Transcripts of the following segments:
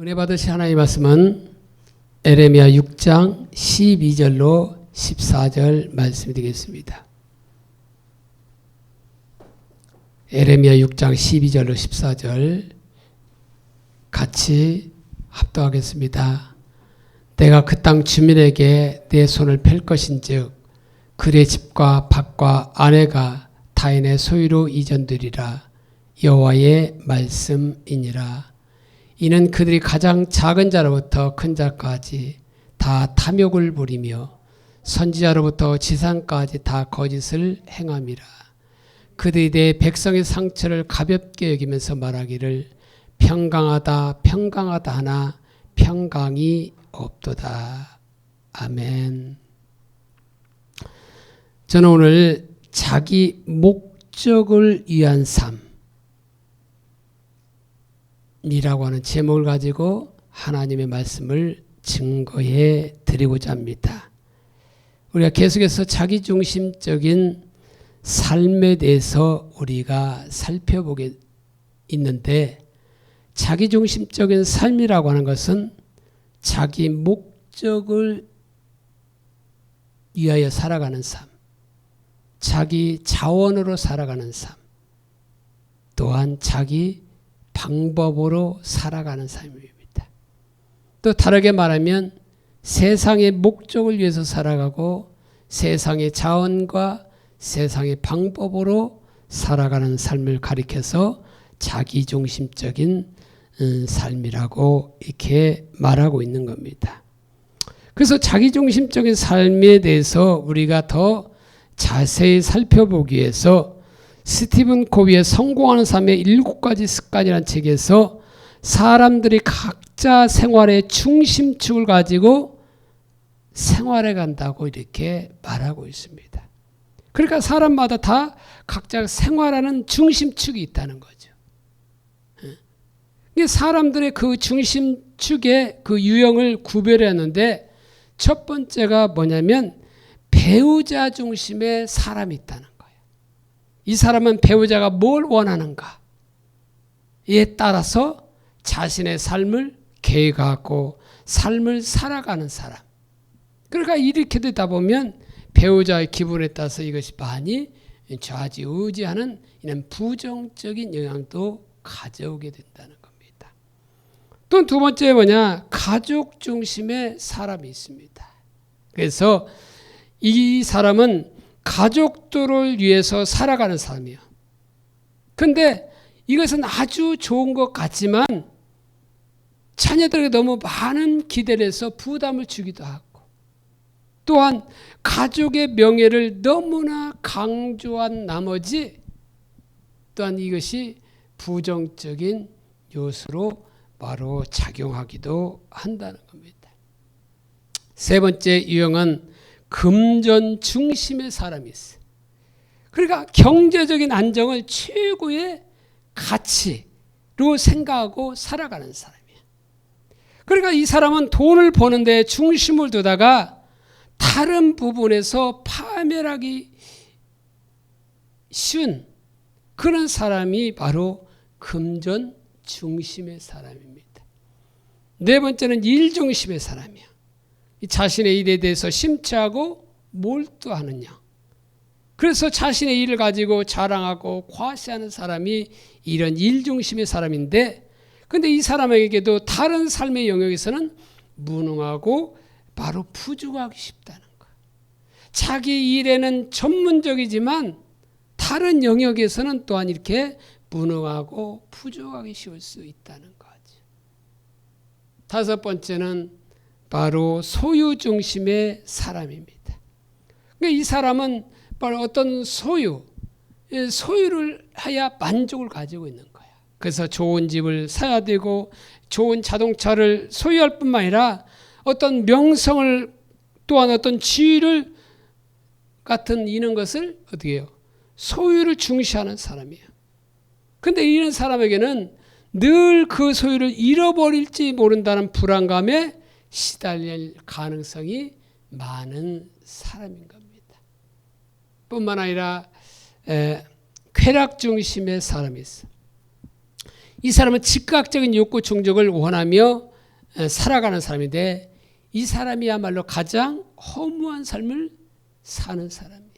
은혜 받으신 하나님의 말씀은 에레미야 6장 12절로 14절 말씀드리겠습니다. 에레미야 6장 12절로 14절 같이 합독하겠습니다. 내가 그 땅 주민에게 내 손을 펼 것인즉 그의 집과 밭과 아내가 타인의 소유로 이전되리라. 여호와의 말씀이니라. 이는 그들이 가장 작은 자로부터 큰 자까지 다 탐욕을 부리며 선지자로부터 지상까지 다 거짓을 행함이라. 그들이 내 백성의 상처를 가볍게 여기면서 말하기를 평강하다 평강하다 하나 평강이 없도다. 아멘. 저는 오늘 자기 목적을 위한 삶이라고 하는 제목을 가지고 하나님의 말씀을 증거해 드리고자 합니다. 우리가 계속해서 자기중심적인 삶에 대해서 우리가 살펴보게 있는데, 자기중심적인 삶이라고 하는 것은 자기 목적을 위하여 살아가는 삶, 자기 자원으로 살아가는 삶, 또한 자기 방법으로 살아가는 삶입니다. 또 다르게 말하면 세상의 목적을 위해서 살아가고 세상의 자원과 세상의 방법으로 살아가는 삶을 가리켜서 자기중심적인 삶이라고 이렇게 말하고 있는 겁니다. 그래서 자기중심적인 삶에 대해서 우리가 더 자세히 살펴보기 위해서 스티븐 코비의 성공하는 삶의 7가지 습관이라는 책에서 사람들이 각자 생활의 중심축을 가지고 생활해 간다고 이렇게 말하고 있습니다. 그러니까 사람마다 다 각자 생활하는 중심축이 있다는 거죠. 사람들의 그 중심축의 그 유형을 구별했는데, 첫 번째가 뭐냐면 배우자 중심의 사람이 있다는 거예요. 이 사람은 배우자가 뭘 원하는가에 따라서 자신의 삶을 계획하고 삶을 살아가는 사람. 그러니까 이렇게 되다 보면 배우자의 기분에 따라서 이것이 많이 좌지우지하는 이런 부정적인 영향도 가져오게 된다는 겁니다. 또 두 번째 뭐냐? 가족 중심의 사람이 있습니다. 그래서 이 사람은 가족들을 위해서 살아가는 사람이에요. 근데 이것은 아주 좋은 것 같지만 자녀들에게 너무 많은 기대를 해서 부담을 주기도 하고, 또한 가족의 명예를 너무나 강조한 나머지 또한 이것이 부정적인 요소로 바로 작용하기도 한다는 겁니다. 세 번째 유형은 금전 중심의 사람이 있어요. 그러니까 경제적인 안정을 최고의 가치로 생각하고 살아가는 사람이에요. 그러니까 이 사람은 돈을 버는 데 중심을 두다가 다른 부분에서 파멸하기 쉬운 그런 사람이 바로 금전 중심의 사람입니다. 네 번째는 일 중심의 사람이야. 자신의 일에 대해서 심취하고 몰두하느냐. 그래서 자신의 일을 가지고 자랑하고 과시하는 사람이 이런 일 중심의 사람인데, 근데 이 사람에게도 다른 삶의 영역에서는 무능하고 바로 부족하기 쉽다는 거야. 자기 일에는 전문적이지만 다른 영역에서는 또한 이렇게 무능하고 부족하기 쉬울 수 있다는 거죠. 다섯 번째는 바로 소유 중심의 사람입니다. 그러니까 이 사람은 바로 어떤 소유를 하여 만족을 가지고 있는 거야. 그래서 좋은 집을 사야 되고 좋은 자동차를 소유할 뿐만 아니라 어떤 명성을, 또한 어떤 지위를 같은 이런 것을 어떻게 해요? 소유를 중시하는 사람이에요. 근데 이런 사람에게는 늘 그 소유를 잃어버릴지 모른다는 불안감에 시달릴 가능성이 많은 사람인 겁니다. 뿐만 아니라 쾌락 중심의 사람이 있어요. 이 사람은 즉각적인 욕구 충족을 원하며 살아가는 사람인데 이 사람이야말로 가장 허무한 삶을 사는 사람이에요.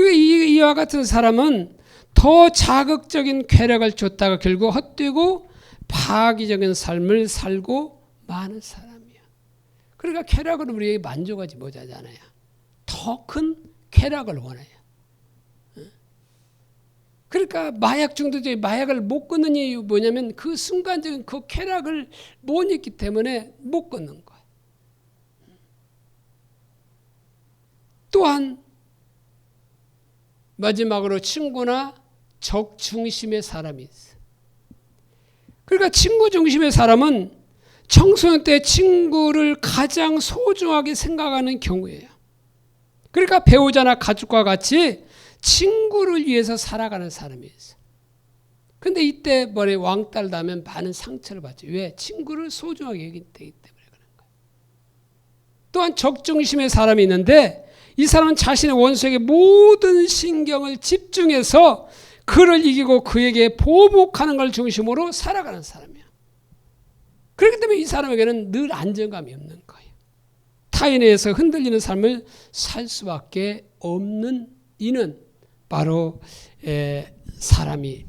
이와 같은 사람은 더 자극적인 쾌락을 줬다가 결국 헛되고 파기적인 삶을 살고 마는 사람이야. 그러니까 쾌락으로 우리에게 만족하지 못하잖아요. 더 큰 쾌락을 원해요. 그러니까 마약 중독자들이 마약을 못 끊는 이유 뭐냐면 그 순간적인 그 쾌락을 못 잊기 때문에 못 끊는 거예요. 또한 마지막으로 친구나 적 중심의 사람이 있어요. 그러니까 친구 중심의 사람은 청소년 때 친구를 가장 소중하게 생각하는 경우예요. 그러니까 배우자나 가족과 같이 친구를 위해서 살아가는 사람이 있어요. 근데 이때 머리에 왕따를 나면 많은 상처를 받죠. 왜? 친구를 소중하게 여기기 때문에 그런 거예요. 또한 적중심의 사람이 있는데 이 사람은 자신의 원수에게 모든 신경을 집중해서 그를 이기고 그에게 보복하는 걸 중심으로 살아가는 사람이야. 그렇기 때문에 이 사람에게는 늘 안정감이 없는 거예요. 타인에 의해서 흔들리는 삶을 살 수밖에 없는 이는 바로 사람들인데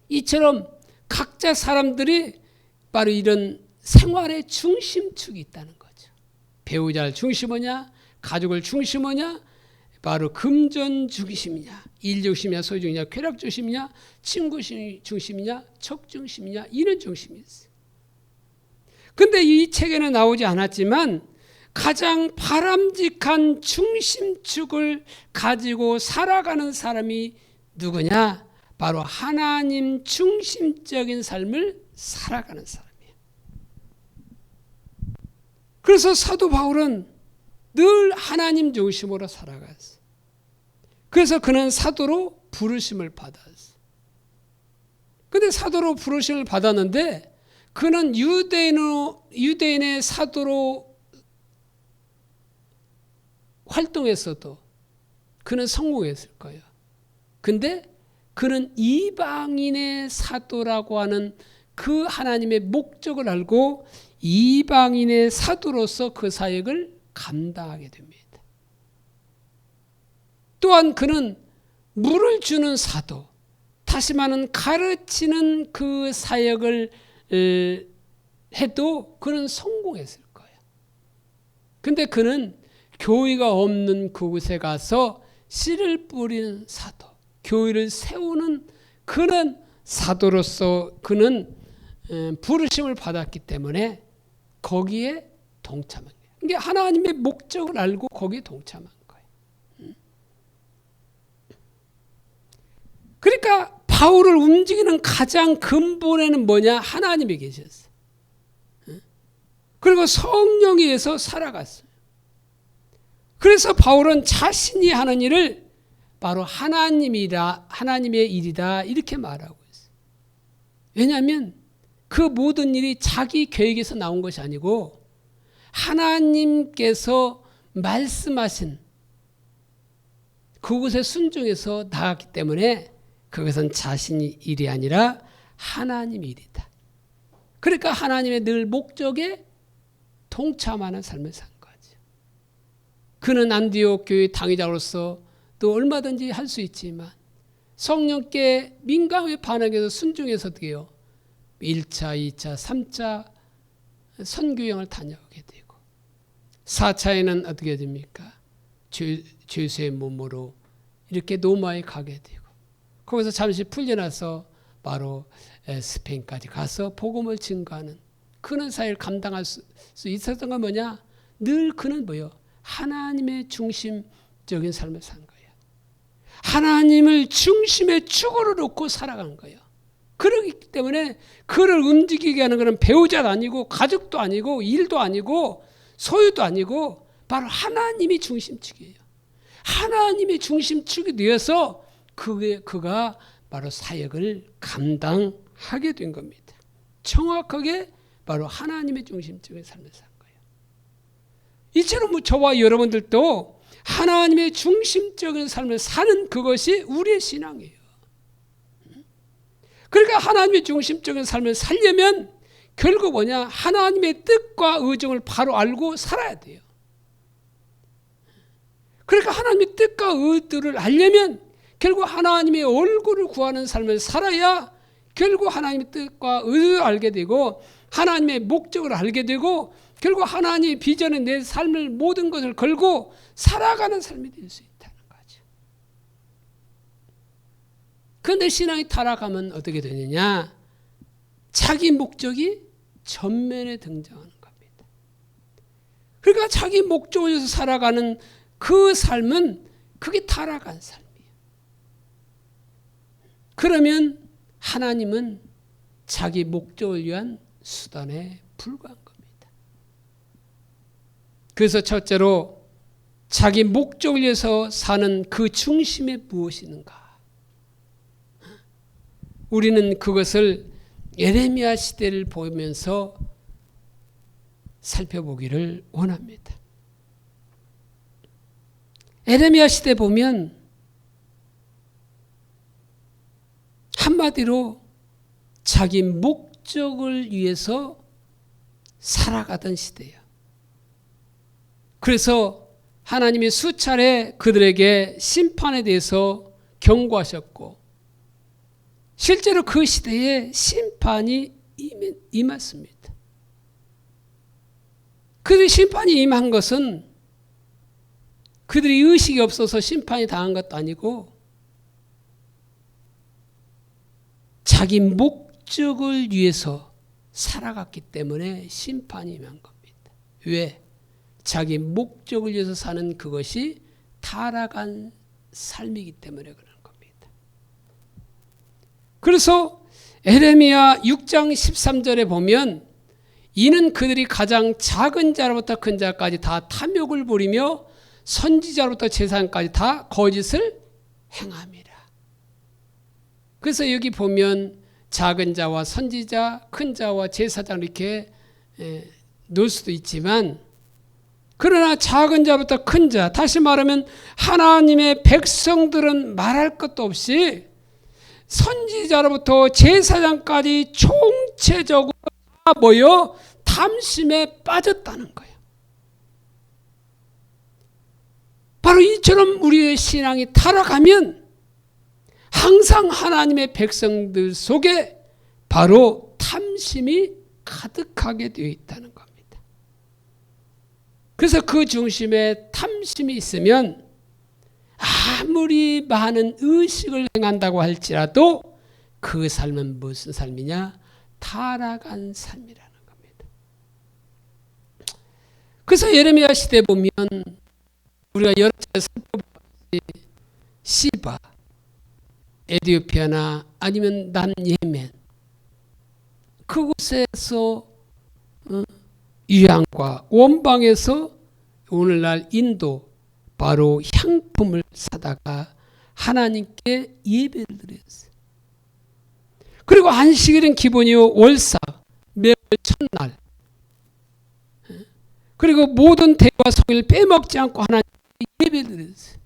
이처럼 각자 사람들이 바로 이런 생활의 중심축이 있다는 거죠. 배우자를 중심이냐, 가족을 중심이냐, 바로 금전 중심이냐, 일 중심이냐, 소유 중심이냐, 쾌락 중심이냐, 친구 중심이냐, 척 중심이냐, 이런 중심이 있어요. 근데 이 책에는 나오지 않았지만 가장 바람직한 중심축을 가지고 살아가는 사람이 누구냐? 바로 하나님 중심적인 삶을 살아가는 사람이에요. 그래서 사도 바울은 늘 하나님 중심으로 살아갔어요. 그래서 그는 사도로 부르심을 받았어요. 근데 사도로 부르심을 받았는데 그는 유대인의 사도로 활동했어도 그는 성공했을 거예요. 근데 그는 이방인의 사도라고 하는 그 하나님의 목적을 알고 이방인의 사도로서 그 사역을 감당하게 됩니다. 또한 그는 물을 주는 사도, 다시 말하는 가르치는 그 사역을 해도 그는 성공했을 거예요. 근데 그는 교회가 없는 그곳에 가서 씨를 뿌리는 사도, 교회를 세우는 그는 사도로서 그는 부르심을 받았기 때문에 거기에 동참한 거예요. 이게 하나님의 목적을 알고 거기에 동참한 거예요. 그러니까 바울을 움직이는 가장 근본에는 뭐냐? 하나님이 계셨어요. 그리고 성령에 의해서 살아갔어요. 그래서 바울은 자신이 하는 일을 바로 하나님의 일이다 이렇게 말하고 있어요. 왜냐하면 그 모든 일이 자기 계획에서 나온 것이 아니고 하나님께서 말씀하신 그곳에 순종해서 나갔기 때문에 그것은 자신의 일이 아니라 하나님의 일이다. 그러니까 하나님의 늘 목적에 동참하는 삶을 산 거죠. 그는 안디옥 교회 당회자로서 또 얼마든지 할 수 있지만 성령께 민감하게 반응해서 순종해서 어떻게 해요? 1차, 2차, 3차 선교행을 다녀오게 되고 4차에는 어떻게 됩니까? 죄수의 몸으로 이렇게 로마에 가게 되고 거기서 잠시 풀려나서 바로 스페인까지 가서 복음을 증거하는 그런 사역을 감당할 수 있었던 건 뭐냐? 늘 그는 뭐요? 하나님의 중심적인 삶을 산 거예요. 하나님을 중심의 축으로 놓고 살아간 거예요. 그렇기 때문에 그를 움직이게 하는 것은 배우자도 아니고 가족도 아니고 일도 아니고 소유도 아니고 바로 하나님이 중심축이에요. 하나님의 중심축이 되어서 그가 바로 사역을 감당하게 된 겁니다. 정확하게 바로 하나님의 중심축의 삶을 산 거예요. 이처럼 저와 여러분들도 하나님의 중심적인 삶을 사는 그것이 우리의 신앙이에요. 그러니까 하나님의 중심적인 삶을 살려면 결국 뭐냐? 하나님의 뜻과 의정을 바로 알고 살아야 돼요. 그러니까 하나님의 뜻과 의도를 알려면 결국 하나님의 얼굴을 구하는 삶을 살아야 결국 하나님의 뜻과 의도를 알게 되고 하나님의 목적을 알게 되고 결국 하나님의 비전에 내 삶을 모든 것을 걸고 살아가는 삶이 될 수 있다는 거죠. 그런데 신앙이 타락하면 어떻게 되느냐? 자기 목적이 전면에 등장하는 겁니다. 그러니까 자기 목적을 위해서 살아가는 그 삶은 그게 타락한 삶이에요. 그러면 하나님은 자기 목적을 위한 수단에 불과한 겁니다. 그래서 첫째로 자기 목적을 위해서 사는 그 중심에 무엇이 있는가? 우리는 그것을 예레미야 시대를 보면서 살펴보기를 원합니다. 예레미야 시대 보면 한마디로 자기 목적을 위해서 살아가던 시대예요. 그래서 하나님이 수차례 그들에게 심판에 대해서 경고하셨고 실제로 그 시대에 심판이 임했습니다. 그들이 심판이 임한 것은 그들이 의식이 없어서 심판이 당한 것도 아니고 자기 목적을 위해서 살아갔기 때문에 심판이 임한 겁니다. 왜? 자기 목적을 위해서 사는 그것이 타락한 삶이기 때문에 그런 겁니다. 그래서 예레미야 6장 13절에 보면 이는 그들이 가장 작은 자로부터 큰 자까지 다 탐욕을 부리며 선지자로부터 제사장까지 다 거짓을 행함이라. 그래서 여기 보면 작은 자와 선지자, 큰 자와 제사장 이렇게 놓을 수도 있지만 그러나 작은 자부터 큰 자, 다시 말하면 하나님의 백성들은 말할 것도 없이 선지자로부터 제사장까지 총체적으로 다 모여 탐심에 빠졌다는 거예요. 바로 이처럼 우리의 신앙이 타락하면 항상 하나님의 백성들 속에 바로 탐심이 가득하게 되어 있다는 겁니다. 그래서 그 중심에 탐심이 있으면 아무리 많은 의식을 행한다고 할지라도 그 삶은 무슨 삶이냐? 타락한 삶이라는 겁니다. 그래서 예레미야 시대 보면 우리가 여러 차례 살펴보았듯이 시바, 에티오피아나 아니면 남예멘 그곳에서 유양과 원방에서 오늘날 인도 바로 향품을 사다가 하나님께 예배를 드렸어요. 그리고 안식일은 기본이요 월사 매월 첫날 그리고 모든 대화 성일 빼먹지 않고 하나님께 예배를 드렸어요.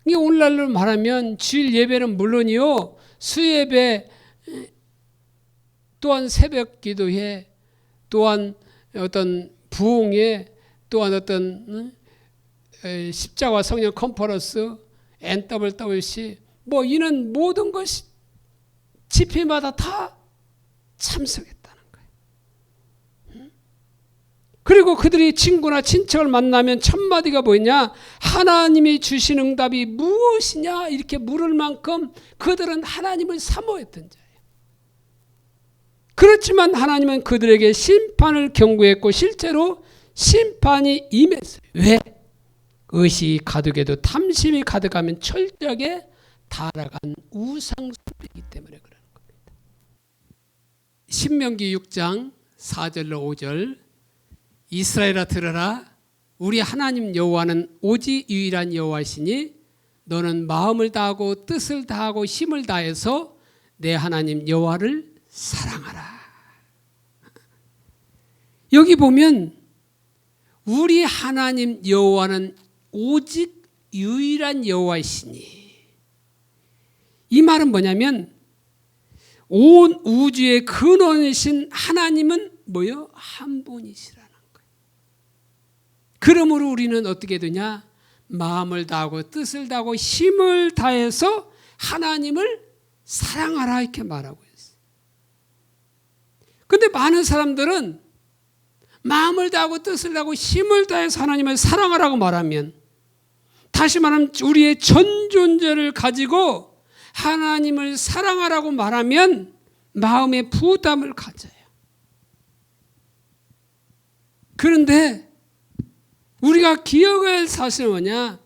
이게 오늘날로 말하면 주일 예배는 물론이요 수예배 또한 새벽 기도회 또한 어떤 부흥회 또한 어떤 십자가 성령 컨퍼런스 NWC 뭐 이는 모든 것이 집회마다 다 참석했다는 거예요. 그리고 그들이 친구나 친척을 만나면 첫 마디가 뭐냐? 하나님이 주신 응답이 무엇이냐? 이렇게 물을 만큼 그들은 하나님을 사모했던 자예요. 그렇지만 하나님은 그들에게 심판을 경고했고 실제로 심판이 임했어요. 왜? 의식이 가득해도 탐심이 가득하면 철저하게 타락한 우상숭배이기 때문에 그러는 겁니다. 신명기 6장 4절로 5절 이스라엘아 들으라 우리 하나님 여호와는 오직 유일한 여호와시니 너는 마음을 다하고 뜻을 다하고 힘을 다해서 내 하나님 여호와를 사랑하라. 여기 보면 우리 하나님 여호와는 오직 유일한 여호와이시니 이 말은 뭐냐면 온 우주의 근원이신 하나님은 뭐요? 한 분이시라는 거예요. 그러므로 우리는 어떻게 되냐? 마음을 다하고 뜻을 다하고 힘을 다해서 하나님을 사랑하라 이렇게 말하고 있어요. 그런데 많은 사람들은 마음을 다하고 뜻을 다하고 힘을 다해서 하나님을 사랑하라고 말하면, 다시 말하면 우리의 전 존재를 가지고 하나님을 사랑하라고 말하면 마음의 부담을 가져요. 그런데 우리가 기억해야 할 사실은 뭐냐?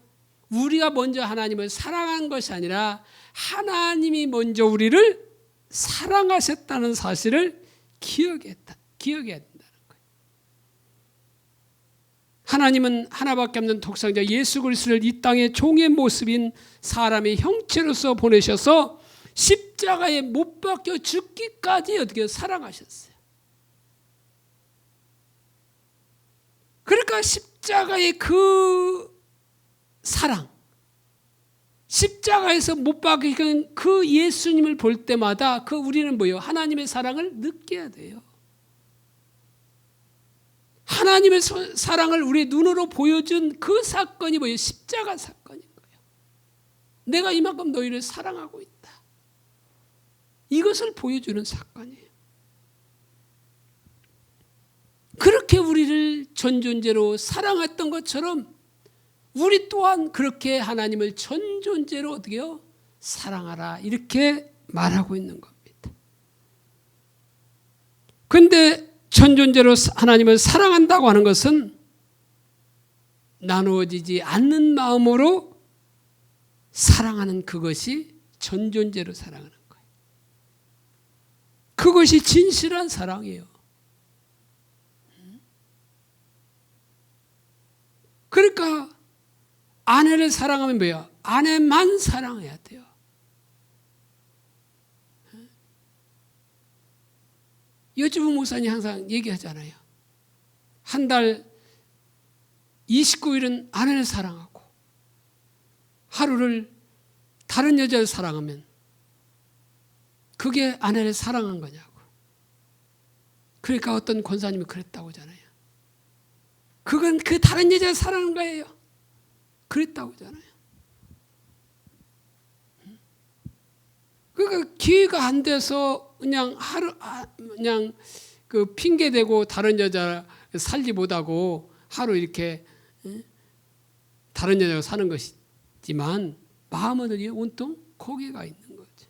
우리가 먼저 하나님을 사랑한 것이 아니라 하나님이 먼저 우리를 사랑하셨다는 사실을 기억해야 된다는 거예요. 하나님은 하나밖에 없는 독생자 예수 그리스도를 이 땅의 종의 모습인 사람의 형체로서 보내셔서 십자가에 못 박혀 죽기까지 어떻게 사랑하셨어요. 그러니까 십자가의 그 사랑, 십자가에서 못 박힌 그 예수님을 볼 때마다 우리는 뭐예요? 하나님의 사랑을 느껴야 돼요. 하나님의 사랑을 우리 눈으로 보여준 그 사건이 뭐예요? 십자가 사건인 거예요. 내가 이만큼 너희를 사랑하고 있다. 이것을 보여주는 사건이에요. 그렇게 우리를 전존재로 사랑했던 것처럼 우리 또한 그렇게 하나님을 전존재로 어떻게 해요? 사랑하라 이렇게 말하고 있는 겁니다. 그런데 전존재로 하나님을 사랑한다고 하는 것은 나누어지지 않는 마음으로 사랑하는 그것이 전존재로 사랑하는 거예요. 그것이 진실한 사랑이에요. 그러니까 아내를 사랑하면 뭐야? 아내만 사랑해야 돼요. 여주부 목사님 항상 얘기하잖아요. 한 달 29일은 아내를 사랑하고 하루를 다른 여자를 사랑하면 그게 아내를 사랑한 거냐고. 그러니까 어떤 권사님이 그랬다고 하잖아요. 그건 그 다른 여자를 사랑한 거예요. 그랬다고 하잖아요. 그러니까 기회가 안 돼서 그냥 그냥 그 핑계 대고 다른 여자 살지 못하고 하루 이렇게 다른 여자가 사는 것이지만 마음은 어디에 온통 거기가 있는 거죠.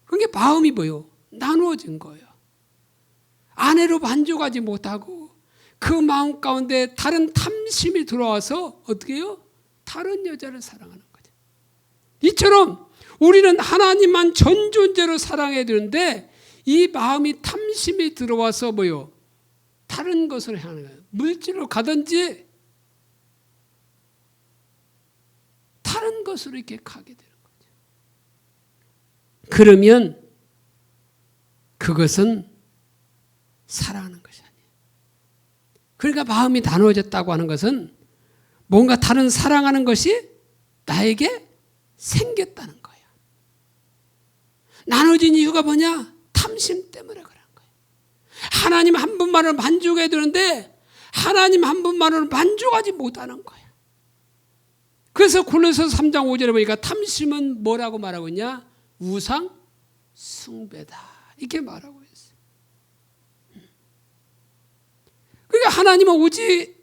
그게 마음이 뭐요? 나누어진 거예요. 아내로 만족하지 못하고 그 마음 가운데 다른 탐심이 들어와서 어떻게 해요? 다른 여자를 사랑하는 거죠. 이처럼 우리는 하나님만 전존재로 사랑해야 되는데 이 마음이 탐심이 들어와서 뭐요? 다른 것을 하는 거예요. 물질로 가든지 다른 것으로 이렇게 가게 되는 거죠. 그러면 그것은 사랑하는 것이 아니에요. 그러니까 마음이 나누어졌다고 하는 것은 뭔가 다른 사랑하는 것이 나에게 생겼다는 거예요. 나눠진 이유가 뭐냐? 탐심 때문에 그런 거예요. 하나님 한 분만으로 만족해야 되는데 하나님 한 분만으로 만족하지 못하는 거예요. 그래서 골로새서 3장 5절에 보니까 탐심은 뭐라고 말하고 있냐? 우상 숭배다 이렇게 말하고 있어요. 그러니까 하나님은 오직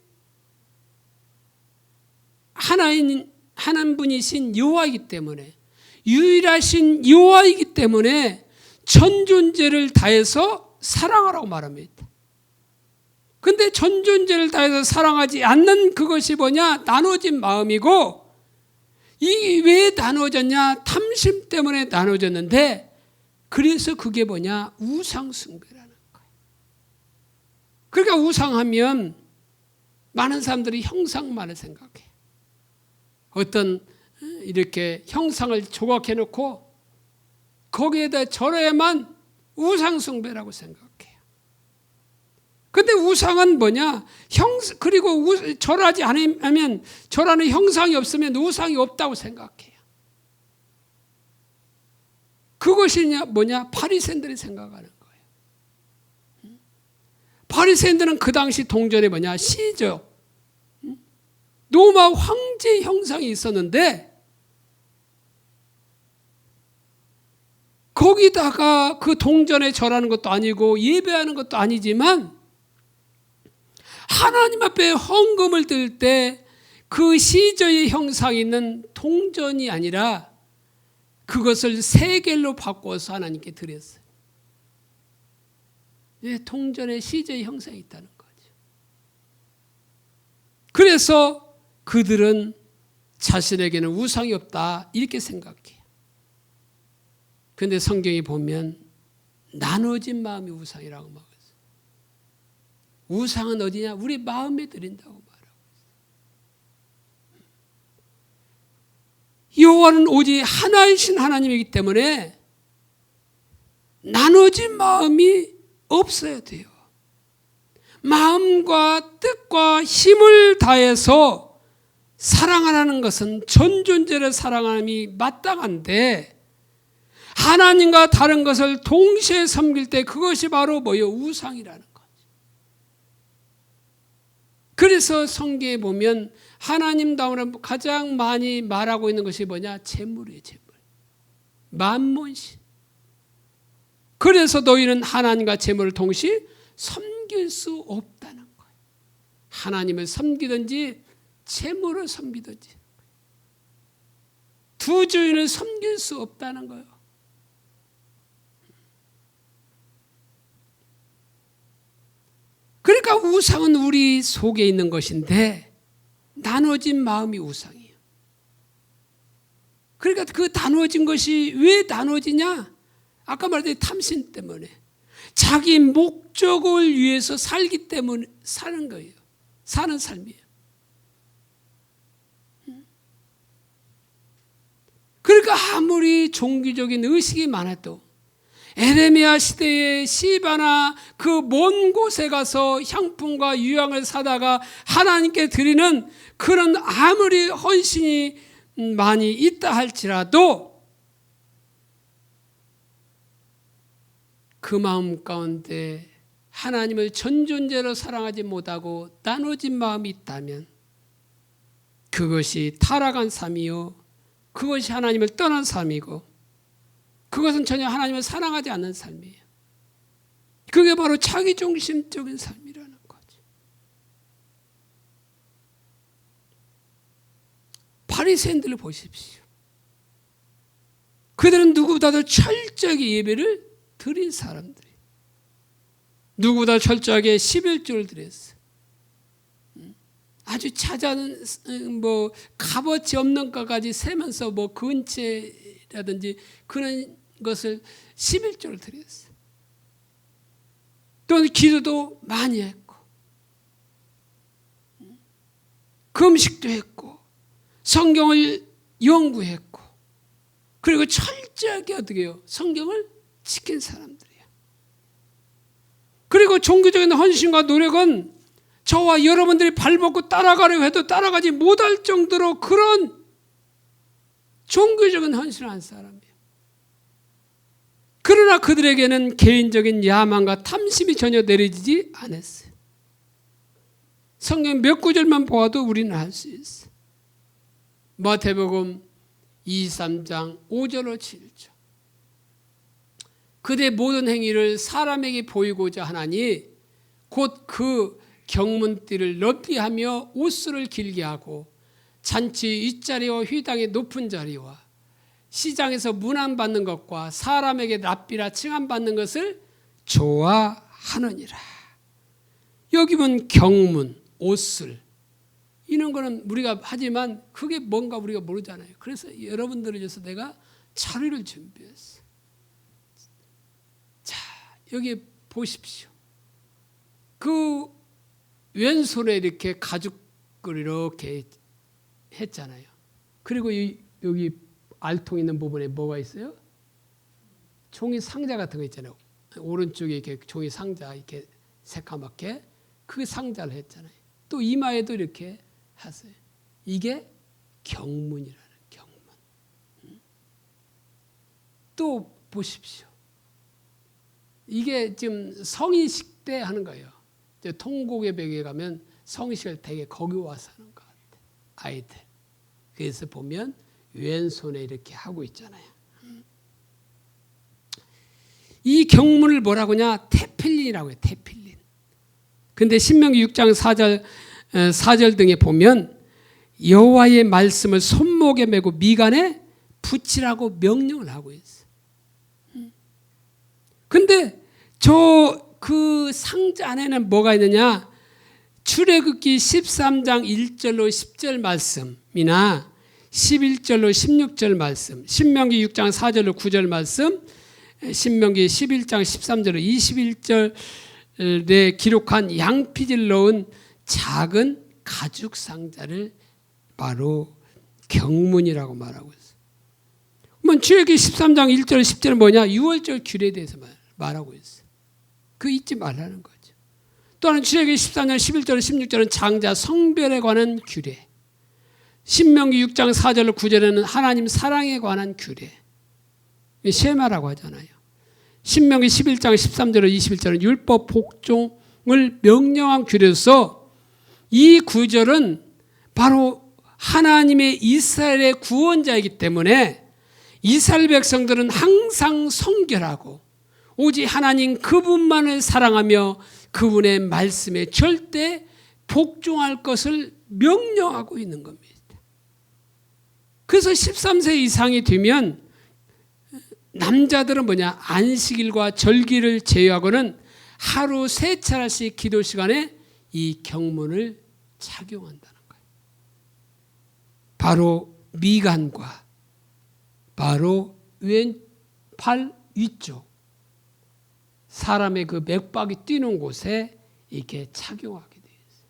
한 분이신 여호와이기 때문에, 유일하신 여호와이기 때문에 전존재를 다해서 사랑하라고 말합니다. 그런데 전존재를 다해서 사랑하지 않는 그것이 뭐냐? 나눠진 마음이고, 이게 왜 나눠졌냐? 탐심 때문에 나눠졌는데, 그래서 그게 뭐냐? 우상숭배라는 거예요. 그러니까 우상하면 많은 사람들이 형상만을 생각해요. 어떤 이렇게 형상을 조각해 놓고 거기에다 절해야만 우상숭배라고 생각해요. 근데 우상은 뭐냐? 그리고 절하지 않으면, 절하는 형상이 없으면 우상이 없다고 생각해요. 그것이 뭐냐? 바리새인들이 생각하는 거예요. 바리새인들은 그 당시 동전에 뭐냐? 시죠. 로마 황제 형상이 있었는데 거기다가 그 동전에 절하는 것도 아니고 예배하는 것도 아니지만 하나님 앞에 헌금을 드릴 때 그 시저의 형상이 있는 동전이 아니라 그것을 세겔로 바꿔서 하나님께 드렸어요. 동전에 시저의 형상이 있다는 거죠. 그래서 그들은 자신에게는 우상이 없다 이렇게 생각해요. 그런데 성경이 보면 나눠진 마음이 우상이라고 말하고 있어요. 우상은 어디냐? 우리 마음에 드린다고 말하고 있어요. 여호와는 오직 하나이신 하나님이기 때문에 나눠진 마음이 없어야 돼요. 마음과 뜻과 힘을 다해서 사랑하라는 것은 전 존재를 사랑함이 마땅한데 하나님과 다른 것을 동시에 섬길 때 그것이 바로 뭐예요? 우상이라는 거죠. 그래서 성경에 보면 하나님다움으로 가장 많이 말하고 있는 것이 뭐냐? 재물이에요. 재물. 만몬신. 그래서 너희는 하나님과 재물을 동시에 섬길 수 없다는 거예요. 하나님을 섬기든지 재물을 섬기든지 두 주인을 섬길 수 없다는 거예요. 그러니까 우상은 우리 속에 있는 것인데 나눠진 마음이 우상이에요. 그러니까 그 나눠진 것이 왜 나눠지냐? 아까 말했듯이 탐심 때문에 자기 목적을 위해서 살기 때문에 사는 거예요. 사는 삶이에요. 그러니까 아무리 종교적인 의식이 많아도 에레미야 시대의 시바나 그 먼 곳에 가서 향품과 유향을 사다가 하나님께 드리는 그런 아무리 헌신이 많이 있다 할지라도 그 마음 가운데 하나님을 전존재로 사랑하지 못하고 나눠진 마음이 있다면 그것이 타락한 삶이요, 그것이 하나님을 떠난 삶이고 그것은 전혀 하나님을 사랑하지 않는 삶이에요. 그게 바로 자기중심적인 삶이라는 거죠. 바리새인들을 보십시오. 그들은 누구보다도 철저하게 예배를 드린 사람들이에요. 누구보다 철저하게 11조를 드렸어요. 아주 찾아는 뭐 값어치 없는 것까지 세면서 뭐 근처라든지 그런 것을 11조를 드렸어요. 또 기도도 많이 했고 금식도 했고 성경을 연구했고 그리고 철저하게 어떻게 해요? 성경을 지킨 사람들이에요. 그리고 종교적인 헌신과 노력은 저와 여러분들이 발벗고 따라가려고 해도 따라가지 못할 정도로 그런 종교적인 헌신을 한 사람이에요. 그러나 그들에게는 개인적인 야망과 탐심이 전혀 내려지지 않았어요. 성경 몇 구절만 보아도 우리는 알 수 있어요. 마태복음 23장 5절로 7절. 그들의 모든 행위를 사람에게 보이고자 하나니 곧 그 경문띠를 넓게 하며 옷수를 길게 하고 잔치 윗자리와 휘당의 높은 자리와 시장에서 문안받는 것과 사람에게 랍비라 칭함받는 것을 좋아하느니라. 여기 보면 경문, 옷술 이런 거는 우리가 하지만 그게 뭔가 우리가 모르잖아요. 그래서 여러분들을 위해서 내가 자료를 준비했어요. 자, 여기 보십시오. 그 왼손에 이렇게 가죽을 이렇게 했잖아요. 그리고 여기 알통 있는 부분에 뭐가 있어요? 종이 상자 같은 거 있잖아요. 오른쪽에 이렇게 종이 상자 이렇게 새까맣게 그 상자를 했잖아요. 또 이마에도 이렇게 하세요. 이게 경문이라는 경문. 또 보십시오. 이게 지금 성인식 때 하는 거예요. 통곡의 벽에 가면 성인식을 되게 거기 와서 하는 것 같아요. 아이들. 그래서 보면 왼손에 이렇게 하고 있잖아요. 이 경문을 뭐라고 하냐? 테필린이라고 해요. 테필린. 근데 신명기 6장 4절 등에 보면 여호와의 말씀을 손목에 메고 미간에 붙이라고 명령을 하고 있어요. 근데 그 상자 안에는 뭐가 있느냐? 출애굽기 13장 1절로 10절 말씀이나 11절로 16절 말씀, 신명기 6장 4절로 9절 말씀, 신명기 11장 13절로 21절에 기록한 양피질 넣은 작은 가죽 상자를 바로 경문이라고 말하고 있어요. 그러면 출애굽기 13장 1절 10절은 뭐냐? 유월절 규례에 대해서 말하고 있어요. 그 잊지 말라는 거죠. 또한 출애굽기 14장 11절 16절은 장자 성별에 관한 규례, 신명기 6장 4절로 9절에는 하나님 사랑에 관한 규례, 쉐마라고 하잖아요. 신명기 11장 13절로 21절은 율법 복종을 명령한 규례로서 이 구절은 바로 하나님의 이스라엘의 구원자이기 때문에 이스라엘 백성들은 항상 성결하고 오직 하나님 그분만을 사랑하며 그분의 말씀에 절대 복종할 것을 명령하고 있는 겁니다. 그래서 13세 이상이 되면 남자들은 뭐냐? 안식일과 절기를 제외하고는 하루 3차례씩 기도 시간에 이 경문을 착용한다는 거예요. 바로 미간과 바로 왼팔 위쪽 사람의 그 맥박이 뛰는 곳에 이렇게 착용하게 되어 있어요.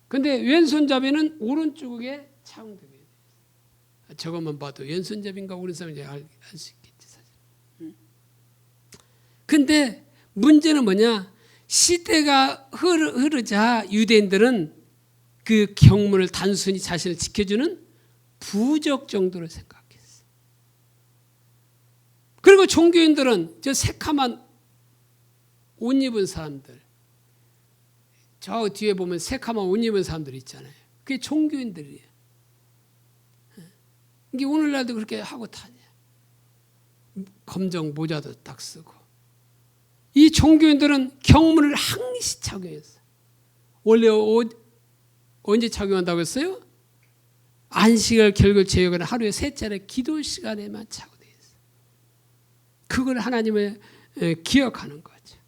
그런데 왼손잡이는 오른쪽에 착용되게 되어 있어요. 저것만 봐도 왼손잡이인가 오른손잡이인가 알 수 있겠지 사실. 근데 문제는 뭐냐? 시대가 흐르자 유대인들은 그 경문을 단순히 자신을 지켜주는 부적 정도로 생각했어요. 그리고 종교인들은 저 새카만 옷 입은 사람들, 저 뒤에 보면 새카만 옷 입은 사람들 있잖아요. 그게 종교인들이에요. 이게 오늘날도 그렇게 하고 다녀. 검정 모자도 딱 쓰고. 이 종교인들은 경문을 항시 착용했어요. 원래 옷 언제 착용한다고 했어요? 안식일, 결국 제외하고는 하루에 3차례 기도 시간에만 착용되어 있어요. 그걸 하나님을 기억하는 거죠.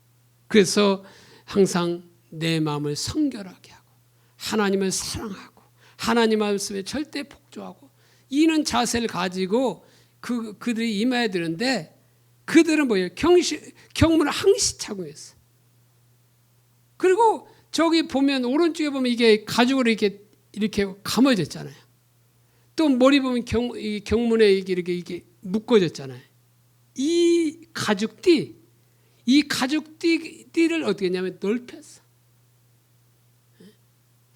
그래서 항상 내 마음을 성결하게 하고 하나님을 사랑하고 하나님 말씀에 절대 복종하고 이는 자세를 가지고 그들이 임해야 되는데 그들은 뭐예요? 경문을 항시 착용했어요. 그리고 저기 보면 오른쪽에 보면 이게 가죽으로 이렇게 감아졌잖아요. 또 머리 보면 경문에 이렇게 묶어졌잖아요. 이 가죽띠를 어떻게 했냐면 넓혔어.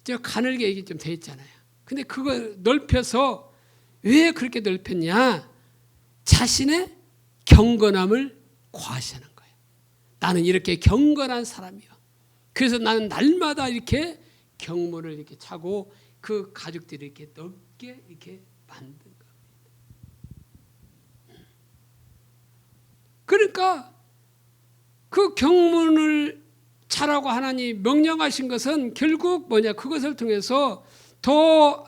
저 가늘게 이게 좀 돼 있잖아요. 근데 그걸 넓혀서 왜 그렇게 넓혔냐? 자신의 경건함을 과시하는 거예요. 나는 이렇게 경건한 사람이야. 그래서 나는 날마다 이렇게 경문을 이렇게 차고 그 가죽들을 이렇게 넓게 이렇게 만든 겁니다. 그러니까 그 경문을 차라고 하나님 명령하신 것은 결국 뭐냐? 그것을 통해서 더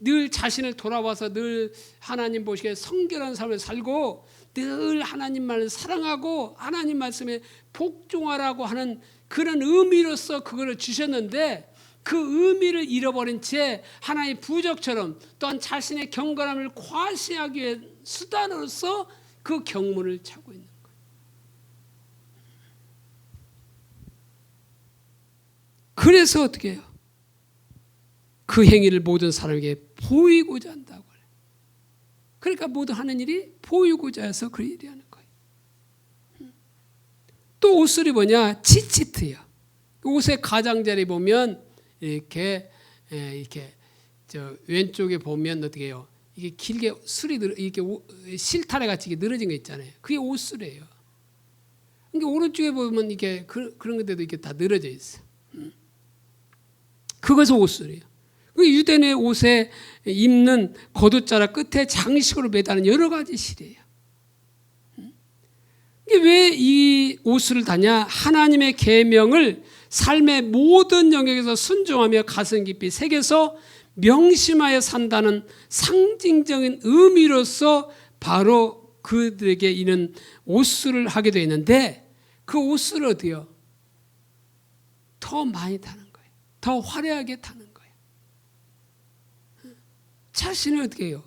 늘 자신을 돌아와서 늘 하나님 보시기에 성결한 삶을 살고 늘 하나님만을 사랑하고 하나님 말씀에 복종하라고 하는 그런 의미로서 그거를 주셨는데 그 의미를 잃어버린 채 하나의 부적처럼 또한 자신의 경건함을 과시하기 위한 수단으로서 그 경문을 차고 있는 거예요. 그래서 어떻게 해요? 그 행위를 모든 사람에게 보이고자 한다고 해요. 그러니까 모두 하는 일이 보이고자 해서 그 일이 하는 거예요. 또 옷술이 뭐냐? 치치트요. 옷의 가장자리 보면 이렇게 저 왼쪽에 보면 어떻게 해요? 이게 길게 술이 이렇게 실타래 같이 늘어진 거 있잖아요. 그게 옷술이에요. 그러니까 오른쪽에 보면 이게 그런 것들도 이렇게 다 늘어져 있어. 그것이 옷술이에요. 그 유대인의 옷에 입는 겉옷자락 끝에 장식으로 매다는 여러 가지 실이에요. 왜 이 옷을 다냐? 하나님의 계명을 삶의 모든 영역에서 순종하며 가슴 깊이 새겨서 명심하여 산다는 상징적인 의미로서 바로 그들에게 이는 옷술을 하게 되어 있는데, 그 옷술을 어디요? 더 많이 타는 거예요. 더 화려하게 타는 거예요. 자신을 어떻게 해요?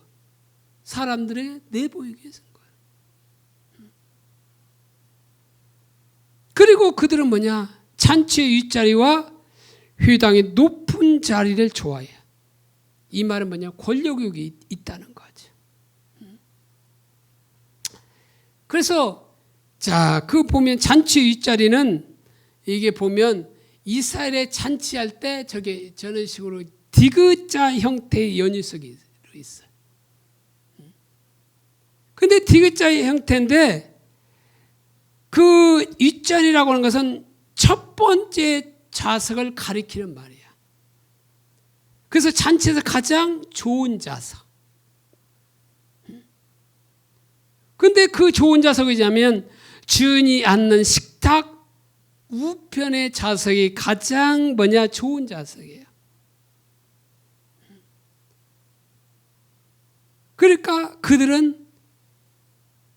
사람들에게 내보이기 위해서. 그리고 그들은 뭐냐? 잔치의 윗자리와 회당의 높은 자리를 좋아해요. 이 말은 뭐냐? 권력욕이 있다는 거죠. 그래서 자, 그 보면 잔치 윗자리는 이게 보면 이스라엘의 잔치할 때 저런 식으로 디귿자 형태의 연유석이 있어요. 근데 디귿자의 형태인데 그 윗자리라고 하는 것은 첫 번째 좌석을 가리키는 말이야. 그래서 잔치에서 가장 좋은 좌석. 근데 그 좋은 좌석이냐면 주인이 앉는 식탁 우편의 좌석이 가장 뭐냐? 좋은 좌석이에요. 그러니까 그들은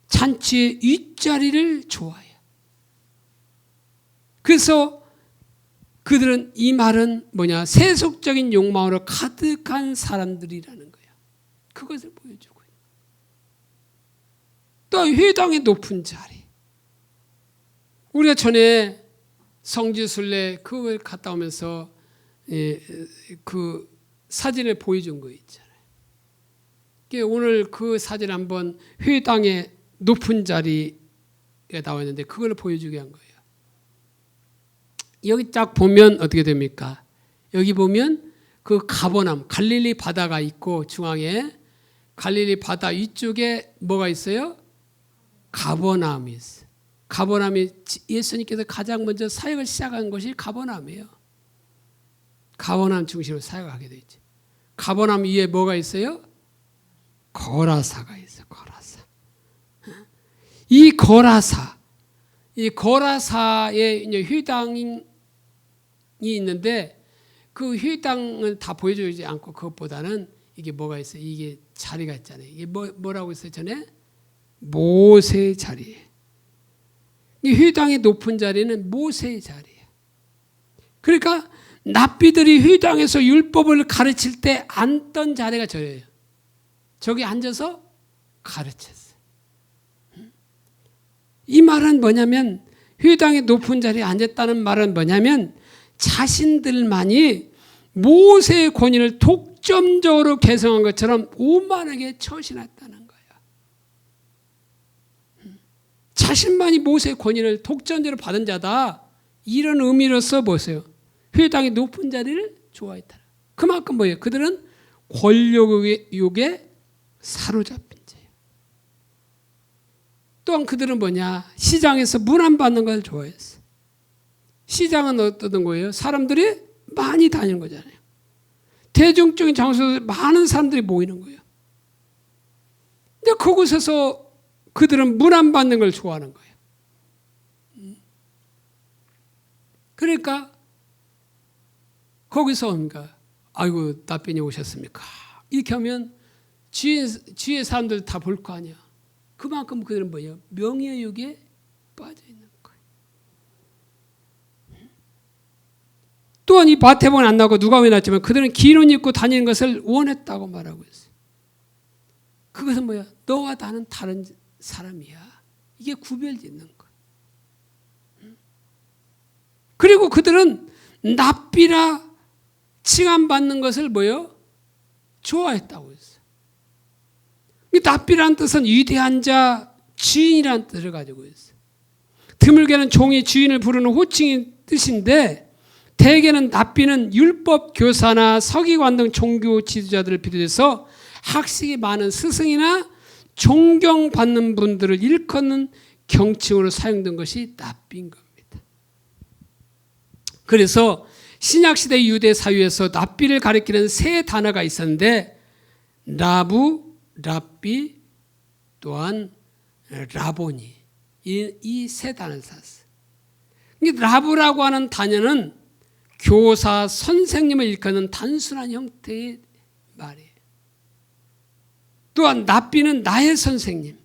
잔치의 윗자리를 좋아해요. 그래서 그들은 이 말은 뭐냐? 세속적인 욕망으로 가득한 사람들이라는 거예요. 그것을 보여주고 있는 거예요. 또 회당의 높은 자리. 우리가 전에 성지순례 그걸 갔다 오면서 그 사진을 보여준 거 있잖아요. 오늘 그 사진 한번 회당의 높은 자리가 나와 있는데 그걸 보여주게 한 거예요. 여기 딱 보면 어떻게 됩니까? 여기 보면 그 가버나움, 갈릴리 바다가 있고 중앙에 갈릴리 바다 위쪽에 뭐가 있어요? 가버나움이 있어요. 가버나움이 예수님께서 가장 먼저 사역을 시작한 것이 가버나움이에요. 가버나움 중심으로 사역하게 되어 있죠. 가버나움 위에 뭐가 있어요? 거라사가 있어요. 거라사. 이 거라사의 이제 회당이 있는데 그 회당을 다 보여주지 않고 그것보다는 이게 뭐가 있어요? 이게 자리가 있잖아요. 이게 뭐라고 했어요? 전에 모세의 자리예요. 이 회당의 높은 자리는 모세의 자리예요. 그러니까 납비들이 회당에서 율법을 가르칠 때 앉던 자리가 저예요. 저기 앉아서 가르쳤어요. 이 말은 뭐냐면 회당의 높은 자리에 앉았다는 말은 뭐냐면 자신들만이 모세의 권위를 독점적으로 개성한 것처럼 오만하게 처신했다는 거예요. 자신만이 모세의 권위를 독점적으로 받은 자다. 이런 의미로서 보세요. 회당의 높은 자리를 좋아했다. 그만큼 뭐예요? 그들은 권력욕에 사로잡힌 자예요. 또한 그들은 뭐냐? 시장에서 문안 받는 걸 좋아했어요. 시장은 어떤 거예요? 사람들이 많이 다니는 거잖아요. 대중적인 장소에 많은 사람들이 모이는 거예요. 근데 그곳에서 그들은 문안 받는 걸 좋아하는 거예요. 그러니까 거기서 뭡니까? 아이고 납빈이 오셨습니까? 이렇게 하면 주위의 사람들 다 볼 거 아니야. 그만큼 그들은 뭐예요? 명예욕에 빠져 있는 거예요. 또한 이 마태복음은 안 나오고 누가복음에 나왔지만 그들은 긴 옷 입고 다니는 것을 원했다고 말하고 있어요. 그것은 뭐야? 너와 나는 다른 사람이야. 이게 구별짓는 거예요. 그리고 그들은 납비라 칭함받는 것을 뭐예요? 좋아했다고 했어요. 이 납비라는 뜻은 위대한 자, 주인이라는 뜻을 가지고 있어요. 드물게는 종이 주인을 부르는 호칭인 뜻인데 대개는 납비는 율법 교사나 서기관 등 종교 지도자들을 비롯해서 학식이 많은 스승이나 존경받는 분들을 일컫는 경칭으로 사용된 것이 랍비인 겁니다. 그래서 신약시대 유대 사회에서 랍비를 가리키는 세 단어가 있었는데 라부, 랍비, 또한 라보니, 이 세 단어를 썼어요. 라부라고 하는 단어는 교사, 선생님을 일컫는 단순한 형태의 말이에요. 또한 랍비는 나의 선생님,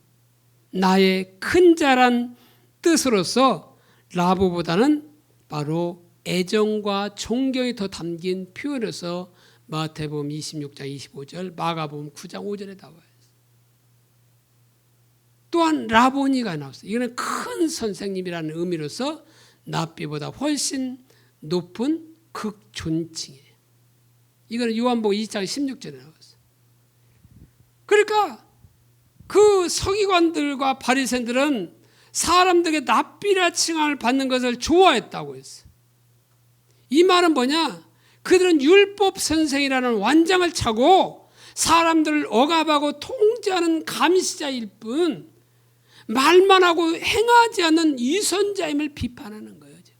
나의 큰 자란 뜻으로서 라부보다는 바로 애정과 존경이 더 담긴 표현에서 마태복음 26장 25절, 마가복음 9장 5절에 나와요. 또한 라보니가 나왔어요. 이거는 큰 선생님이라는 의미로서 랍비보다 훨씬 높은 극존칭이에요. 이거는 요한복음 2장 16절에 나왔어요. 그러니까 그 서기관들과 바리새인들은 사람들에게 랍비라 칭함을 받는 것을 좋아했다고 했어요. 이 말은 뭐냐? 그들은 율법 선생이라는 완장을 차고 사람들을 억압하고 통제하는 감시자일 뿐 말만 하고 행하지 않는 위선자임을 비판하는 거예요. 지금.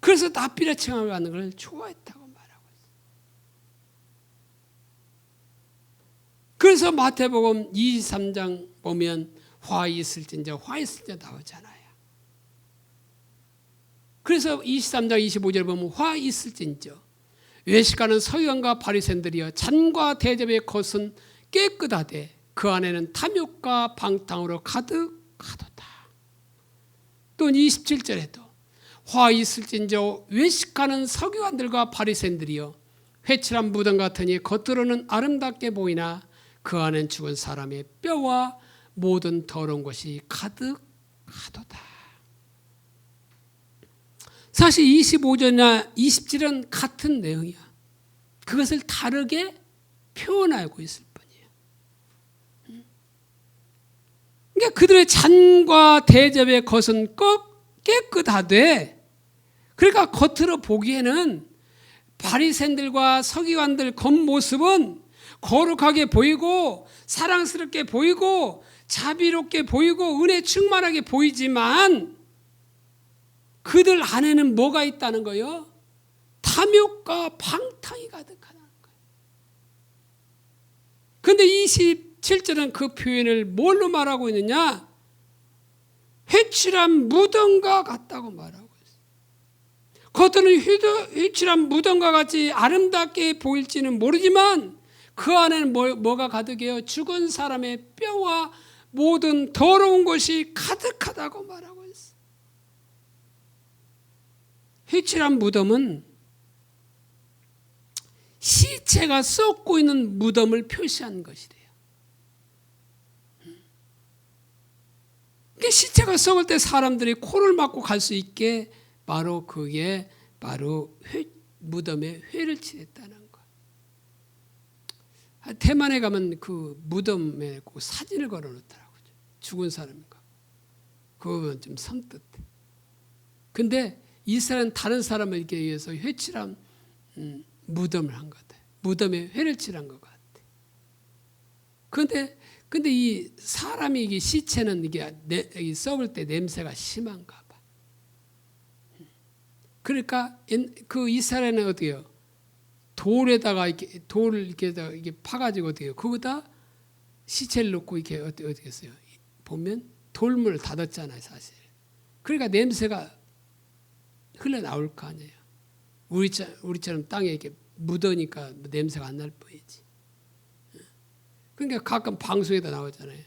그래서 랍비라 칭함을 받는 것을 좋아했다고 말하고 있어요. 그래서 마태복음 23장 보면 화 있을진저 나오잖아요. 그래서 23장 25절 보면 화 있을진저 외식하는 서기관과 바리새인들이여 잔과 대접의 것은 깨끗하되 그 안에는 탐욕과 방탕으로 가득하도다. 또 27절에도 화 있을진저 외식하는 서기관들과 바리새인들이여 회칠한 무덤 같으니 겉으로는 아름답게 보이나 그 안엔 죽은 사람의 뼈와 모든 더러운 것이 가득하도다. 사실 25절이나 27절은 같은 내용이야. 그것을 다르게 표현하고 있을 뿐이에요. 그러니까 그들의 잔과 대접의 것은 꼭 깨끗하되, 그러니까 겉으로 보기에는 바리새인들과 서기관들 겉모습은 거룩하게 보이고 사랑스럽게 보이고 자비롭게 보이고 은혜 충만하게 보이지만 그들 안에는 뭐가 있다는 거예요? 탐욕과 방탕이 가득하다는 거예요. 그런데 27절은 그 표현을 뭘로 말하고 있느냐? 회칠한 무덤과 같다고 말하고 있어요. 겉으로는 회칠한 무덤과 같이 아름답게 보일지는 모르지만 그 안에는 뭐가 가득해요? 죽은 사람의 뼈와 모든 더러운 것이 가득하다고 말하고 있어요. 회칠한 무덤은 시체가 썩고 있는 무덤을 표시한 것이래요. 시체가 썩을 때 사람들이 코를 막고 갈 수 있게 바로 그게 바로 무덤에 회를 칠했다는 거. 대만에 가면 그 무덤에 그 사진을 걸어 놓더라고요. 죽은 사람인가. 그거는 좀 섬뜩해. 근데 이스라엘은 다른 사람을 이렇게 위해서 회칠한 무덤을 한 것 같아요. 무덤에 회를 칠한 것 같아요. 근데 이 사람이 이게 시체는 이게 썩을 때 냄새가 심한가 봐. 그러니까 그 이스라엘은 어때요? 돌에다가 이렇게 돌을 이렇게 파가지고 어때요? 거기다 시체를 놓고 이렇게 어떻게 했어요? 보면 돌문을 닫았잖아요, 사실. 그러니까 냄새가 흘러나올 거 아니에요. 우리처럼 땅에 이렇게 묻으니까 냄새가 안 날 뿐이지. 그러니까 가끔 방송에도 나오잖아요.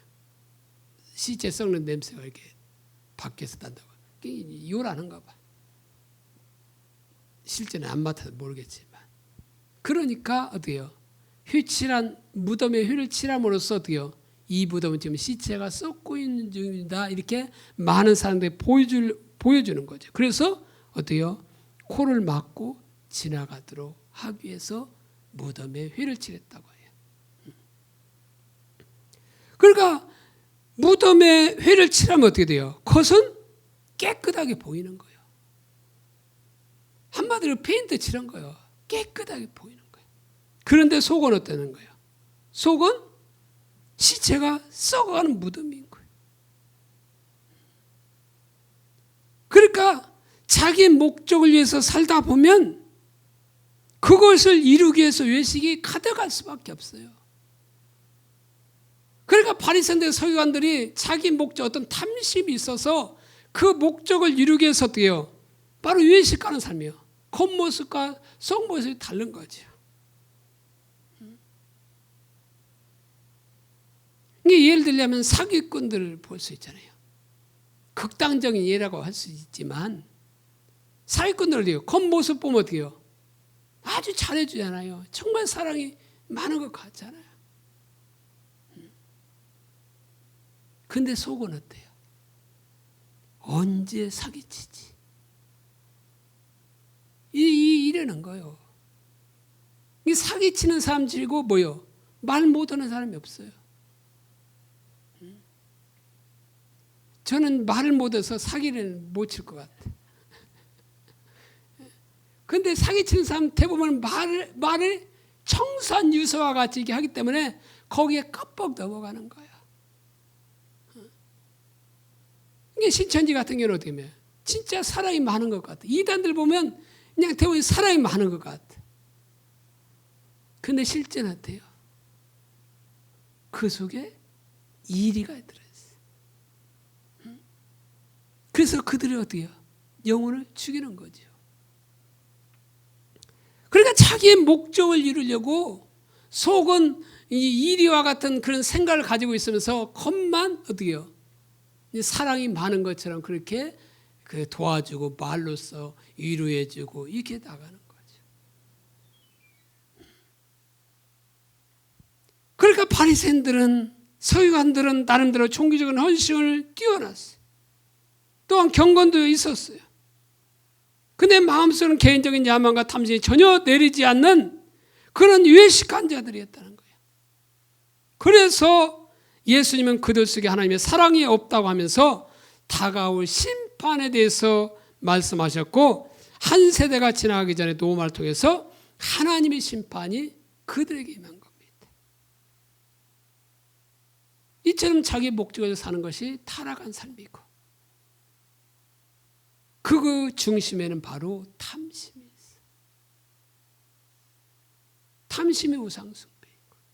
시체 썩는 냄새가 이렇게 밖에서 난다고. 요란한가 봐. 실제는 안 맡아서 모르겠지만. 그러니까 어때요? 회칠한 무덤에 회를 칠함으로써 어때요? 이 무덤은 지금 시체가 썩고 있는 중이다. 이렇게 많은 사람들이 보여주는 거죠. 그래서 어때요? 코를 막고 지나가도록 하기 위해서 무덤에 회를 칠했다고 해요. 그러니까 무덤에 회를 칠하면 어떻게 돼요? 겉은 깨끗하게 보이는 거예요. 한마디로 페인트 칠한 거예요. 깨끗하게 보이는 거예요. 그런데 속은 어떠는 거예요? 속은 시체가 썩어가는 무덤인 거예요. 그러니까 자기의 목적을 위해서 살다 보면 그것을 이루기 위해서 외식이 가득할 수밖에 없어요. 그러니까 바리새인들 서기관들이 자기 목적 어떤 탐심이 있어서 그 목적을 이루기 위해서 어떻게 해요? 바로 외식하는 삶이에요. 겉모습과 속모습이 다른 거죠. 이게 예를 들자면 사기꾼들을 볼 수 있잖아요. 극단적인 예라고 할 수 있지만 사기꾼들 어디요? 겉모습 보면 어떻게 해요? 아주 잘해주잖아요. 정말 사랑이 많은 것 같잖아요. 근데 속은 어때요? 언제 사기치지? 이러는 거예요. 이 사기치는 사람 치고 뭐요? 말 못하는 사람이 없어요. 저는 말을 못해서 사기를 못 칠 것 같아요. 근데 사기치는 사람 대부분 말을 청산 유서와 같이 이렇게 하기 때문에 거기에 껍벅 넘어가는 거예요. 이게 신천지 같은 경우는 어떻게 보면 진짜 사랑이 많은 것 같아. 이단들 보면 그냥 대부분 사랑이 많은 것 같아. 근데 실제는 어때요? 그 속에 이리가 들어있어요. 그래서 그들이 어떻게 해요? 영혼을 죽이는 거죠. 그러니까 자기의 목적을 이루려고 속은 이 이리와 같은 그런 생각을 가지고 있으면서 겉만 어떻게 해요? 사랑이 많은 것처럼 그렇게 도와주고 말로써 위로해주고 이렇게 나가는 거죠. 그러니까 바리새인들은 서기관들은 나름대로 종교적인 헌신을 띄워놨어요. 또한 경건도 있었어요. 근데 마음속은 개인적인 야망과 탐심이 전혀 내리지 않는 그런 외식한 자들이었다는 거예요. 그래서 예수님은 그들 속에 하나님의 사랑이 없다고 하면서 다가올 심판에 대해서 말씀하셨고 한 세대가 지나가기 전에 노마를 통해서 하나님의 심판이 그들에게 임한 겁니다. 이처럼 자기 목적을 사는 것이 타락한 삶이고 그 중심에는 바로 탐심이 있어요. 탐심이 우상숭배인 거예요.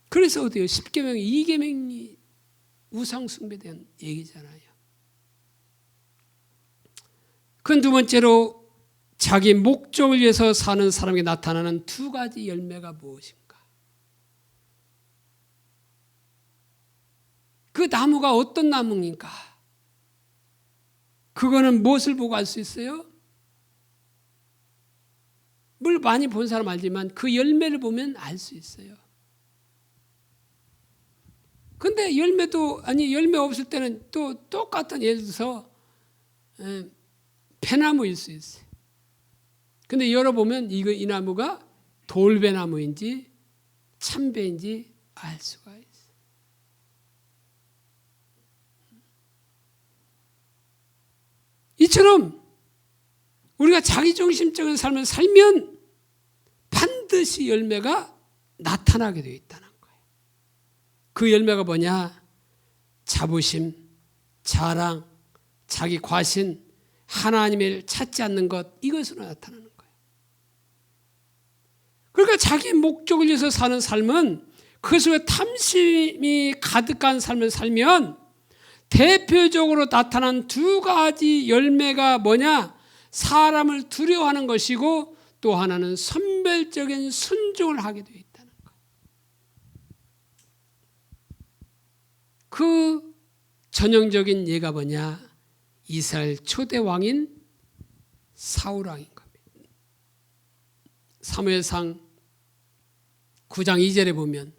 그래서 어때요? 10계명이 2계명이 우상숭배에 대한 얘기잖아요. 그 두 번째로 자기 목적을 위해서 사는 사람에게 나타나는 두 가지 열매가 무엇인가? 그 나무가 어떤 나무인가? 그거는 무엇을 보고 알 수 있어요? 물 많이 본 사람 알지만 그 열매를 보면 알 수 있어요. 근데 열매 없을 때는 또 똑같은 예를 들어서 배나무일 수 있어요. 근데 열어보면 이 나무가 돌배나무인지 참배인지 알 수가 있어요. 이처럼 우리가 자기중심적인 삶을 살면 반드시 열매가 나타나게 되어 있다는 거예요. 그 열매가 뭐냐? 자부심, 자랑, 자기 과신, 하나님을 찾지 않는 것, 이것으로 나타나는 거예요. 그러니까 자기 목적을 위해서 사는 삶은 그 속에 탐심이 가득한 삶을 살면 대표적으로 나타난 두 가지 열매가 뭐냐? 사람을 두려워하는 것이고 또 하나는 선별적인 순종을 하게 되어 있다는 거예요. 그 전형적인 예가 뭐냐? 이스라엘 초대 왕인 사울 왕인 겁니다. 사무엘상 9장 2절에 보면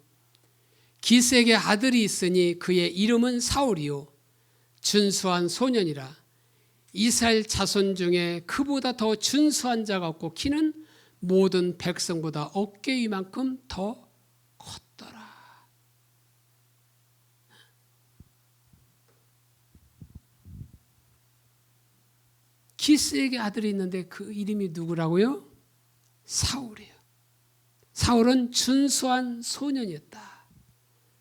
기스에게 아들이 있으니 그의 이름은 사울이요 준수한 소년이라 이스라엘 자손 중에 그보다 더 준수한 자가 없고 키는 모든 백성보다 어깨 위만큼 더 컸더라. 기스에게 아들이 있는데 그 이름이 누구라고요? 사울이에요. 사울은 준수한 소년이었다.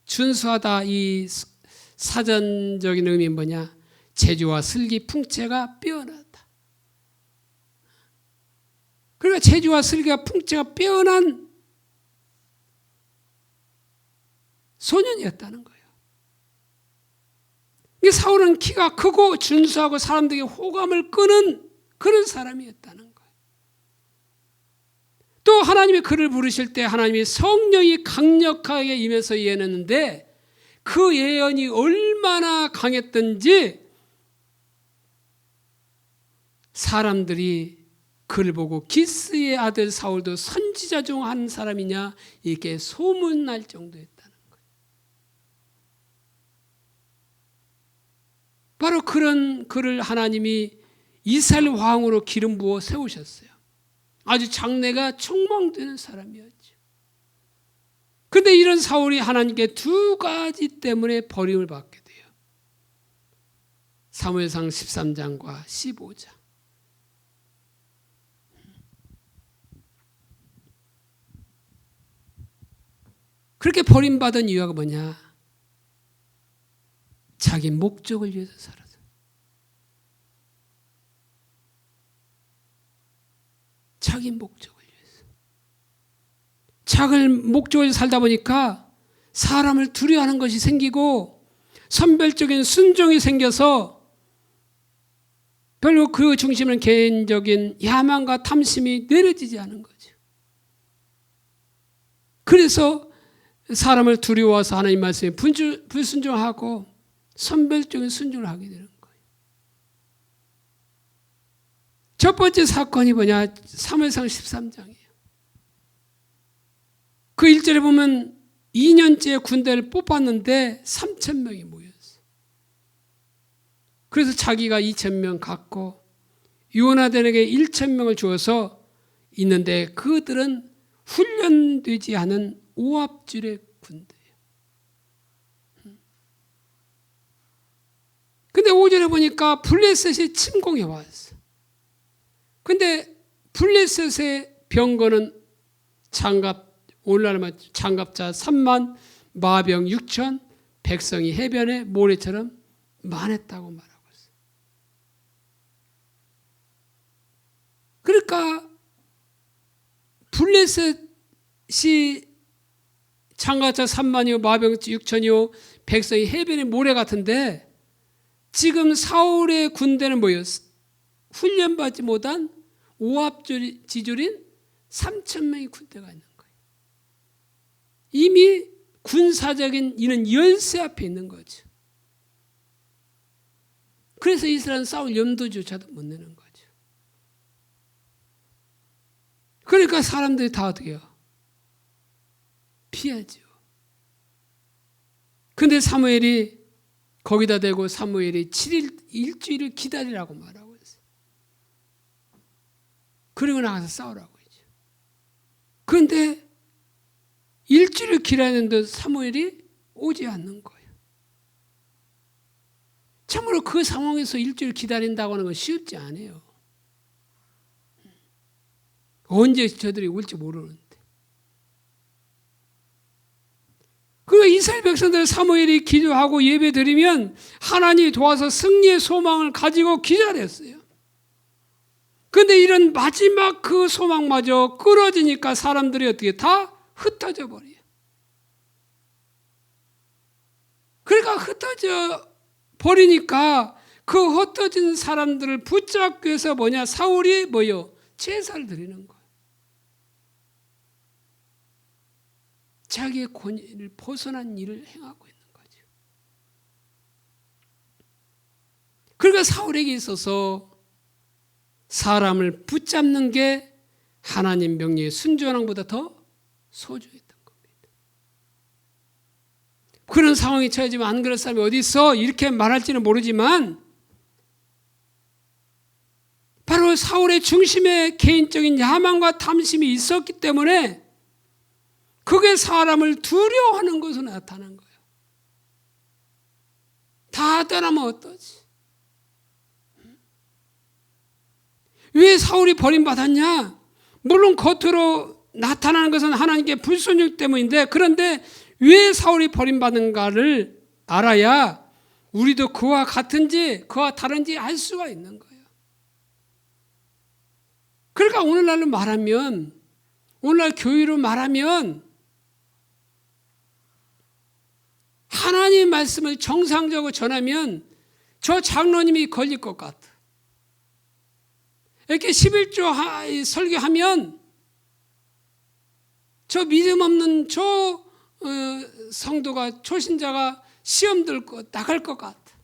준수하다, 이 사전적인 의미는 뭐냐? 재주와 슬기, 풍채가 빼어났다. 그러니까 재주와 슬기와 풍채가 빼어난 소년이었다는 거예요. 사울은 키가 크고 준수하고 사람들에게 호감을 끄는 그런 사람이었다는 거예요. 또 하나님이 그를 부르실 때 하나님이 성령이 강력하게 임해서 예언했는데 그 예언이 얼마나 강했던지 사람들이 그를 보고 기스의 아들 사울도 선지자 중 한 사람이냐 이렇게 소문날 정도였다는 거예요. 바로 그런 그를 하나님이 이스라엘 왕으로 기름 부어 세우셨어요. 아주 장래가 촉망되는 사람이었죠. 그런데 이런 사울이 하나님께 두 가지 때문에 버림을 받게 돼요. 사무엘상 13장과 15장. 그렇게 버림받은 이유가 뭐냐? 자기 목적을 위해서 살아서. 자기 목적을 위해서. 자기 목적을 위해서 살다 보니까 사람을 두려워하는 것이 생기고 선별적인 순종이 생겨서 별로 그 중심은 개인적인 야망과 탐심이 내려지지 않은 거죠. 그래서 사람을 두려워서 하나님 말씀에 불순종하고 선별적인 순종을 하게 되는 거예요. 첫 번째 사건이 뭐냐? 사무엘상 13장이에요. 그 1절에 보면 2년째 군대를 뽑았는데 3,000명이 모였어요. 그래서 자기가 2,000명 갖고 요나단에게 1,000명을 주어서 있는데 그들은 훈련되지 않은 오합줄의 군대예요. 근데 5절에 보니까 블레셋이 침공해 왔어. 근데 블레셋의 병거는 오늘날 장갑자 3만, 마병 6천, 백성이 해변에 모래처럼 많았다고 말하고 있어요. 그러니까 블레셋이 장갑자 3만이요, 마병 6천이요, 백성이 해변에 모래 같은데 지금 사울의 군대는 뭐였어? 훈련받지 못한 오합지졸인 3,000명의 군대가 있는 거예요. 이미 군사적인 이는 열세 앞에 있는 거죠. 그래서 이스라엘은 싸울 염두조차도 못 내는 거죠. 그러니까 사람들이 다 어떻게 해요? 피하죠. 근데 사무엘이 거기다 대고 사무엘이 7일, 일주일을 기다리라고 말하고 있어요. 그리고 나가서 싸우라고 했죠. 그런데 일주일을 기다리는데 사무엘이 오지 않는 거예요. 참으로 그 상황에서 일주일 기다린다고 하는 건 쉽지 않아요. 언제 저들이 올지 모르는데. 그리고 이스라엘 백성들 사무엘이 기도하고 예배 드리면 하나님이 도와서 승리의 소망을 가지고 기다렸어요. 그런데 이런 마지막 그 소망마저 끊어지니까 사람들이 어떻게 다 흩어져 버려요. 그러니까 흩어져 버리니까 그 흩어진 사람들을 붙잡기 위해서 뭐냐? 사울이 뭐요? 제사를 드리는 거예요. 자기의 권위를 벗어난 일을 행하고 있는 거죠. 그러니까 사울에게 있어서 사람을 붙잡는 게 하나님 명령에 순종하는 것보다 더 소중했던 겁니다. 그런 상황에 처해지면 안 그럴 사람이 어디 있어? 이렇게 말할지는 모르지만 바로 사울의 중심에 개인적인 야망과 탐심이 있었기 때문에 그게 사람을 두려워하는 것으로 나타난 거예요. 다 떠나면 어떠지? 왜 사울이 버림받았냐? 물론 겉으로 나타나는 것은 하나님께 불순종 때문인데, 그런데 왜 사울이 버림받은가를 알아야 우리도 그와 같은지 그와 다른지 알 수가 있는 거예요. 그러니까 오늘날로 말하면, 오늘날 교회로 말하면 하나님의 말씀을 정상적으로 전하면 저 장로님이 걸릴 것 같아. 이렇게 11조 설교하면 저 믿음 없는 저 성도가, 초신자가 시험 들고 나갈 것 같아.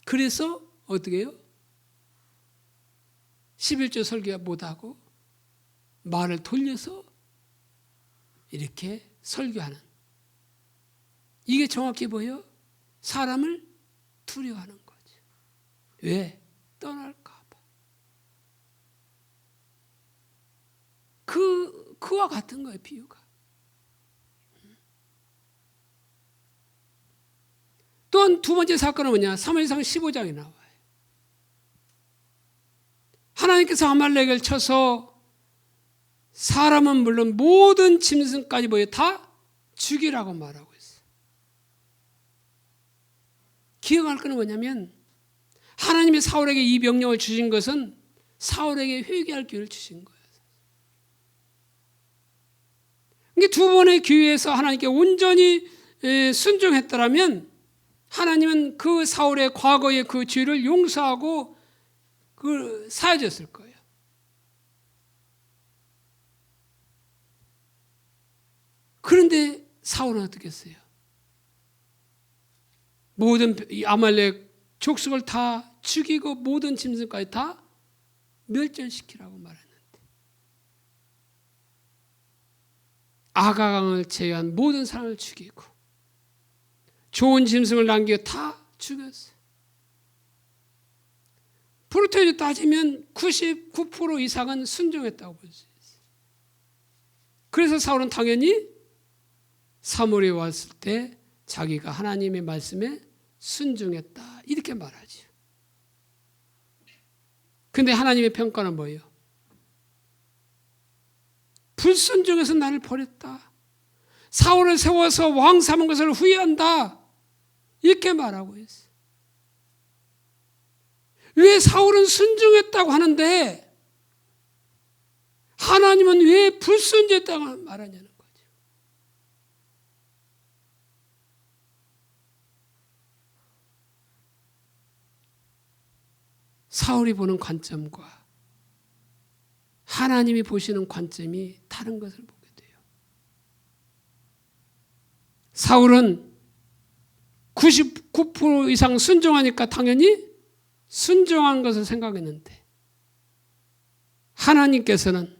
그래서 어떻게 해요? 11조 설교 못하고 말을 돌려서 이렇게 설교하는, 이게 정확히 보여? 사람을 두려워하는 거죠. 왜? 떠날까 봐. 그와 같은 거예요, 비유가. 또한 두 번째 사건은 뭐냐? 사무엘상 15장에 나와요. 하나님께서 아말렉을 쳐서 사람은 물론 모든 짐승까지 다 죽이라고 말하고 있어요. 기억할 것은 뭐냐면, 하나님이 사울에게 이 명령을 주신 것은 사울에게 회개할 기회를 주신 거예요. 그러니까 두 번의 기회에서 하나님께 온전히 순종했더라면 하나님은 그 사울의 과거의 그 죄를 용서하고 사해졌을 거예요. 그런데 사울은 어떻게 했어요? 모든 아말렉 족속을 다 죽이고 모든 짐승까지 다 멸절시키라고 말했는데, 아가강을 제외한 모든 사람을 죽이고 좋은 짐승을 남기고 다 죽였어요. 프로테이로 따지면 99% 이상은 순종했다고 볼 수 있어요. 그래서 사울은 당연히 사무엘에 왔을 때 자기가 하나님의 말씀에 순종했다 이렇게 말하죠. 근데 하나님의 평가는 뭐예요? 불순종해서 나를 버렸다. 사울을 세워서 왕 삼은 것을 후회한다. 이렇게 말하고 있어요. 왜 사울은 순종했다고 하는데 하나님은 왜 불순종했다고 말하냐는 거죠. 사울이 보는 관점과 하나님이 보시는 관점이 다른 것을 보게 돼요. 사울은 99% 이상 순종하니까 당연히 순종한 것을 생각했는데, 하나님께서는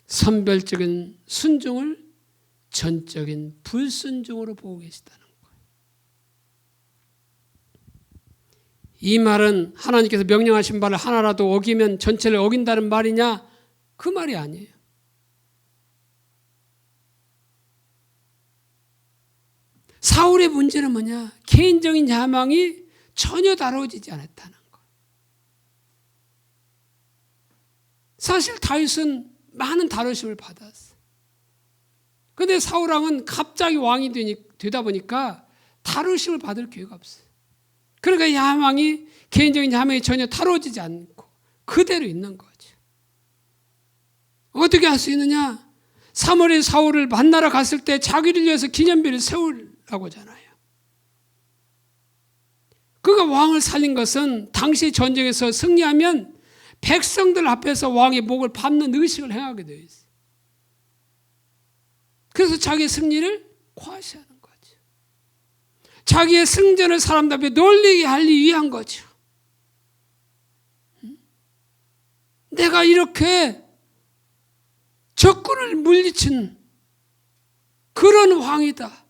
선별적인 순종을 전적인 불순종으로 보고 계시다는 거예요. 이 말은 하나님께서 명령하신 바를 하나라도 어기면 전체를 어긴다는 말이냐? 그 말이 아니에요. 사울의 문제는 뭐냐? 개인적인 야망이 전혀 다뤄지지 않았다는 거. 사실 다윗은 많은 다루심을 받았어요. 그런데 사울왕은 갑자기 왕이 되다 보니까 다루심을 받을 기회가 없어요. 그러니까 야망이, 개인적인 야망이 전혀 다뤄지지 않고 그대로 있는 거죠. 어떻게 할 수 있느냐? 사무엘이 사울을 만나러 갔을 때 자기를 위해서 기념비를 세우려고 하잖아요. 그가 왕을 살린 것은 당시 전쟁에서 승리하면 백성들 앞에서 왕의 목을 밟는 의식을 행하게 되어 있어요. 그래서 자기의 승리를 과시하는 거죠. 자기의 승전을 사람들 앞에 놀리게 하기 위한 거죠. 내가 이렇게 적군을 물리친 그런 왕이다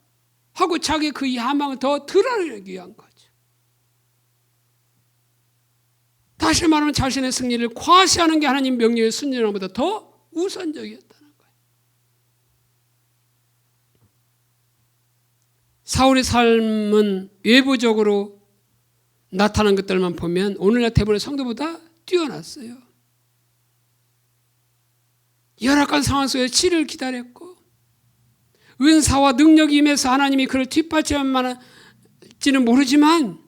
하고 자기 그 야망을 더 드러내기 위한 거죠. 다시 말하면 자신의 승리를 과시하는 게 하나님 명령의 순종보다 더 우선적이었다는 거예요. 사울의 삶은 외부적으로 나타난 것들만 보면 오늘날 대부분의 성도보다 뛰어났어요. 열악한 상황 속에서 치를 기다렸고 은사와 능력이 임해서 하나님이 그를 뒷받침할지는 모르지만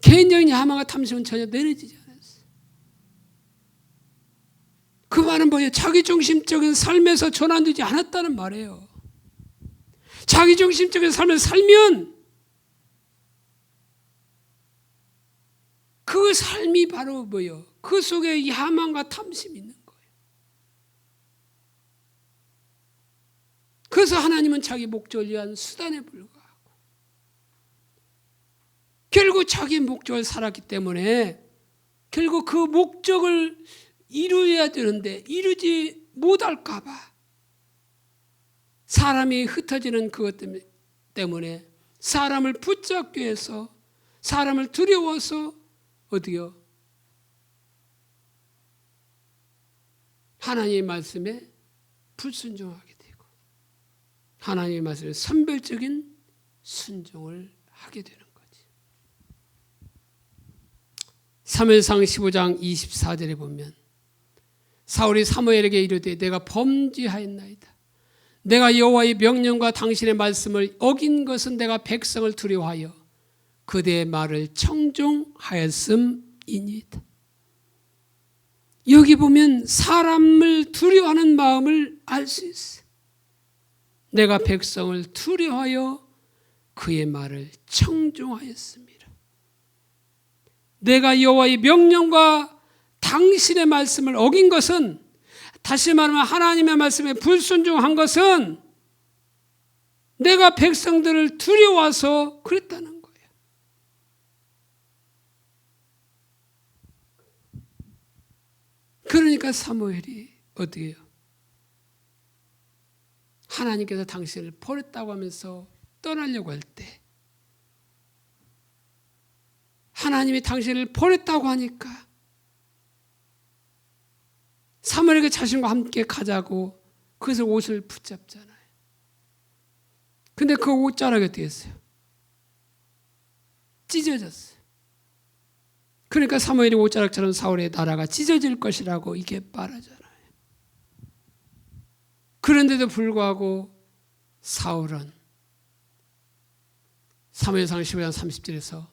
개인적인 야망과 탐심은 전혀 내려지지 않았어요. 그 말은 뭐예요? 자기중심적인 삶에서 전환되지 않았다는 말이에요. 자기중심적인 삶을 살면 그 삶이 바로 뭐예요? 그 속에 야망과 탐심이 있는 거예요. 그래서 하나님은 자기 목적을 위한 수단에 불과하고 결국 자기 목적을 살았기 때문에 결국 그 목적을 이루어야 되는데 이루지 못할까 봐 사람이 흩어지는 그것 때문에 사람을 붙잡기 위해서 사람을 두려워서 어디요? 하나님의 말씀에 불순종하게 되고 하나님의 말씀에 선별적인 순종을 하게 되는 거지. 사무엘상 15장 24절에 보면 사울이 사무엘에게 이르되 내가 범죄하였나이다. 내가 여호와의 명령과 당신의 말씀을 어긴 것은 내가 백성을 두려워하여 그대의 말을 청종하였음이니이다. 여기 보면 사람을 두려워하는 마음을 알 수 있어요. 내가 백성을 두려워하여 그의 말을 청종하였습니다. 내가 여호와의 명령과 당신의 말씀을 어긴 것은 다시 말하면 하나님의 말씀에 불순종한 것은 내가 백성들을 두려워서 그랬다는 거예요. 그러니까 사무엘이 어떻게 해요? 하나님께서 당신을 버렸다고 하면서 떠나려고 할 때 하나님이 당신을 버렸다고 하니까 사무엘에게 자신과 함께 가자고 그래서 옷을 붙잡잖아요. 근데 그 옷자락이 어떻게 했어요? 찢어졌어요. 그러니까 사무엘이 옷자락처럼 사울의 나라가 찢어질 것이라고 이게 말하잖아요. 그런데도 불구하고 사울은 사무엘상 15장 30절에서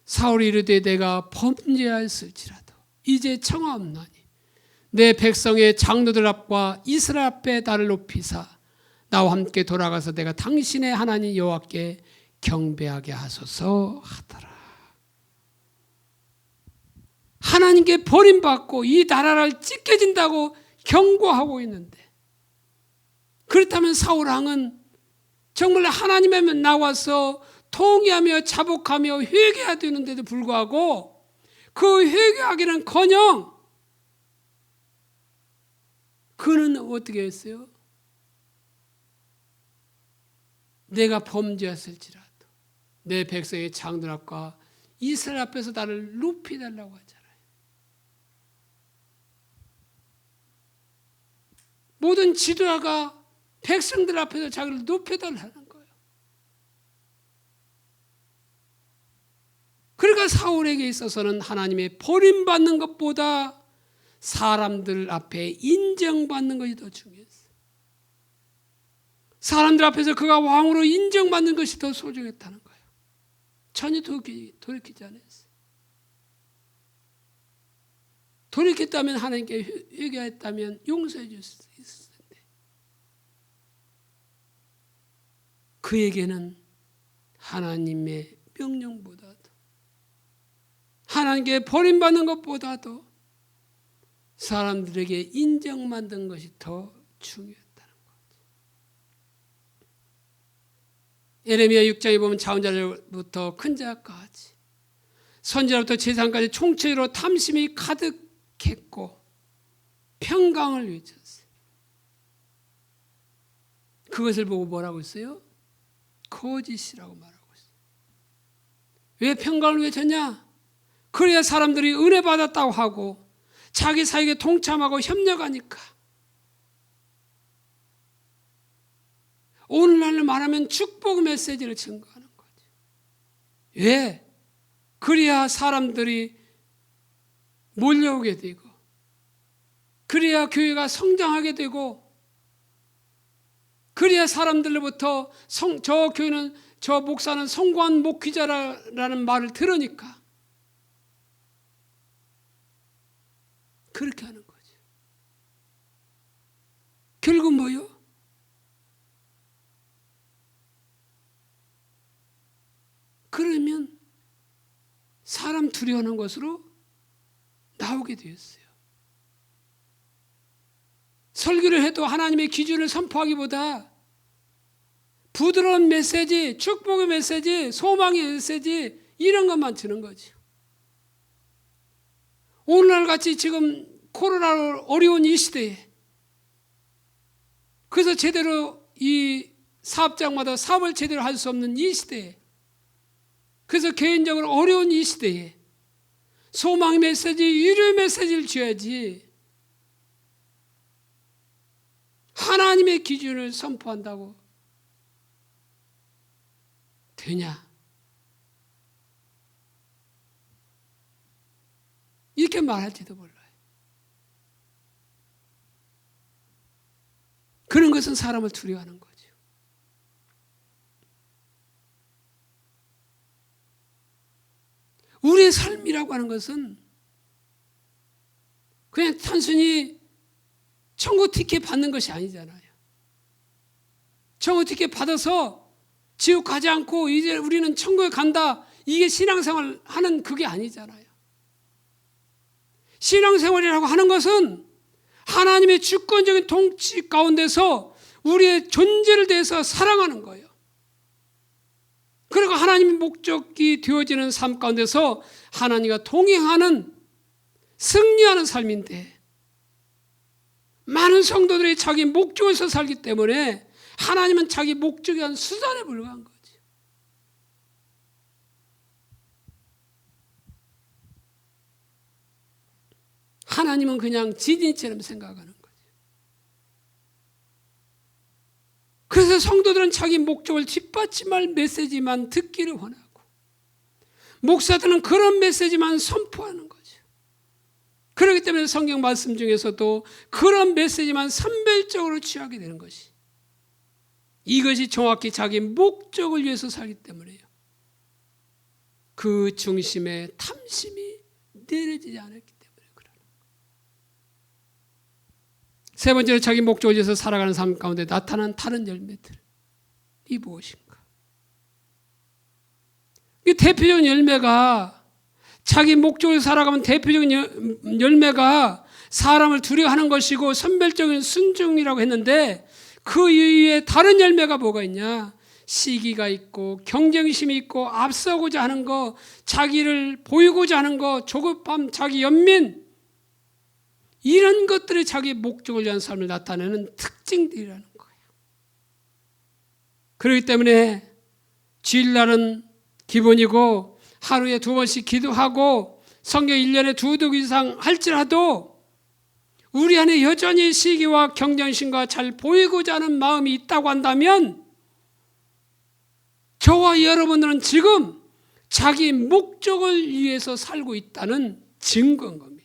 사울이 이르되 내가 범죄하였을지라도 이제 청하옵나니 내 백성의 장로들 앞과 이스라엘 앞에 나를 높이사 나와 함께 돌아가서 내가 당신의 하나님 여호와께 경배하게 하소서 하더라. 하나님께 버림받고 이 나라를 찢겨진다고 경고하고 있는데 그렇다면 사울 왕은 정말 하나님의 나와서 통회하며 자복하며 회개해야 되는데도 불구하고 그 회개하기는커녕 그는 어떻게 했어요? 내가 범죄했을지라도 내 백성의 장들 앞과 이스라엘 앞에서 나를 높이달라고 하잖아요. 모든 지도자가 백성들 앞에서 자기를 높여달라는 거예요. 그러니까 사울에게 있어서는 하나님의 버림받는 것보다 사람들 앞에 인정받는 것이 더 중요했어요. 사람들 앞에서 그가 왕으로 인정받는 것이 더 소중했다는 거예요. 전혀 돌이키지 않았어요. 돌이켰다면 하나님께 회개했다면 용서해 줄 수 있었을 텐데 그에게는 하나님의 명령보다도 하나님께 버림받는 것보다도 사람들에게 인정받는 것이 더 중요했다는 거죠. 예레미야 6장에 보면 자원자부터 큰 자까지 선지자부터 제사장까지 총체로 탐심이 가득했고 평강을 외쳤어요. 그것을 보고 뭐라고 했어요? 거짓이라고 말하고 있어요. 왜 평강을 외쳤냐? 그래야 사람들이 은혜 받았다고 하고 자기 사역에 동참하고 협력하니까. 오늘날로 말하면 축복 메시지를 증거하는 거죠. 왜? 그래야 사람들이 몰려오게 되고, 그래야 교회가 성장하게 되고, 그래야 사람들로부터 저 교회는, 저 목사는 성공한 목회자라는 말을 들으니까 그렇게 하는 거죠. 결국 뭐요? 그러면 사람 두려워하는 것으로 나오게 되었어요. 설교를 해도 하나님의 기준을 선포하기보다 부드러운 메시지, 축복의 메시지, 소망의 메시지, 이런 것만 주는 거죠. 오늘날 같이 지금 코로나로 어려운 이 시대에, 그래서 제대로 이 사업장마다 사업을 제대로 할 수 없는 이 시대에, 그래서 개인적으로 어려운 이 시대에 소망의 메시지, 위로의 메시지를 줘야지 하나님의 기준을 선포한다고 되냐? 이렇게 말할지도 몰라요. 그런 것은 사람을 두려워하는 거죠. 우리의 삶이라고 하는 것은 그냥 단순히 천국 티켓 받는 것이 아니잖아요. 천국 티켓 받아서 지옥 가지 않고 이제 우리는 천국에 간다, 이게 신앙생활 하는 그게 아니잖아요. 신앙생활이라고 하는 것은 하나님의 주권적인 통치 가운데서 우리의 존재를 대해서 사랑하는 거예요. 그리고 하나님의 목적이 되어지는 삶 가운데서 하나님과 동행하는, 승리하는 삶인데, 많은 성도들이 자기 목적에서 살기 때문에 하나님은 자기 목적에 한 수단에 불과한 거지. 하나님은 그냥 지진처럼 생각하는 거지. 그래서 성도들은 자기 목적을 뒷받침할 메시지만 듣기를 원하고, 목사들은 그런 메시지만 선포하는 거죠. 그렇기 때문에 성경 말씀 중에서도 그런 메시지만 선별적으로 취하게 되는 것이, 이것이 정확히 자기 목적을 위해서 살기 때문에요. 그 중심에 탐심이 내려지지 않았기 때문에 그러는 거예요. 세 번째로 자기 목적을 위해서 살아가는 삶 가운데 나타난 다른 열매들이 무엇인가? 이 대표적인 열매가, 자기 목적을 살아가면 대표적인 열매가 사람을 두려워하는 것이고 선별적인 순종이라고 했는데, 그 이외에 다른 열매가 뭐가 있냐? 시기가 있고 경쟁심이 있고 앞서고자 하는 거, 자기를 보이고자 하는 거, 조급함, 자기 연민, 이런 것들이 자기 목적을 위한 삶을 나타내는 특징들이라는 거예요. 그렇기 때문에 주일날은 기본이고 하루에 2번씩 기도하고 성경 1년에 2독 이상 할지라도 우리 안에 여전히 시기와 경쟁심과 잘 보이고자 하는 마음이 있다고 한다면 저와 여러분들은 지금 자기 목적을 위해서 살고 있다는 증거인 겁니다.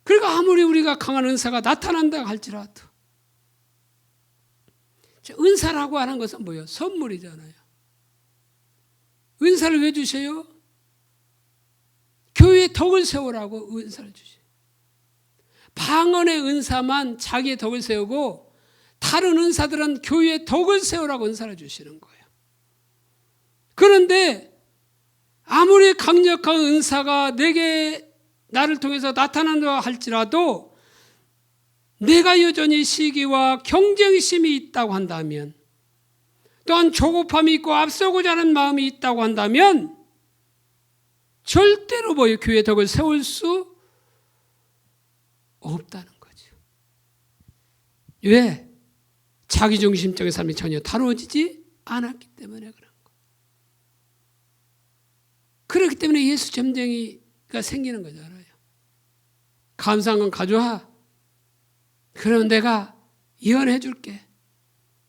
그러니까 아무리 우리가 강한 은사가 나타난다 할지라도, 은사라고 하는 것은 뭐예요? 선물이잖아요. 은사를 왜 주세요? 교회의 덕을 세우라고 은사를 주세요. 방언의 은사만 자기의 덕을 세우고 다른 은사들은 교회의 덕을 세우라고 은사를 주시는 거예요. 그런데 아무리 강력한 은사가 내게 나를 통해서 나타난다 할지라도 내가 여전히 시기와 경쟁심이 있다고 한다면, 또한 조급함이 있고 앞서고자 하는 마음이 있다고 한다면 절대로 교회의 덕을 세울 수 없다는 거죠. 왜? 자기중심적인 삶이 전혀 다루어지지 않았기 때문에 그런 거예요. 그렇기 때문에 예수 점쟁이가 생기는 거잖아요. 감사한 건 가져와. 그러면 내가 예언해 줄게.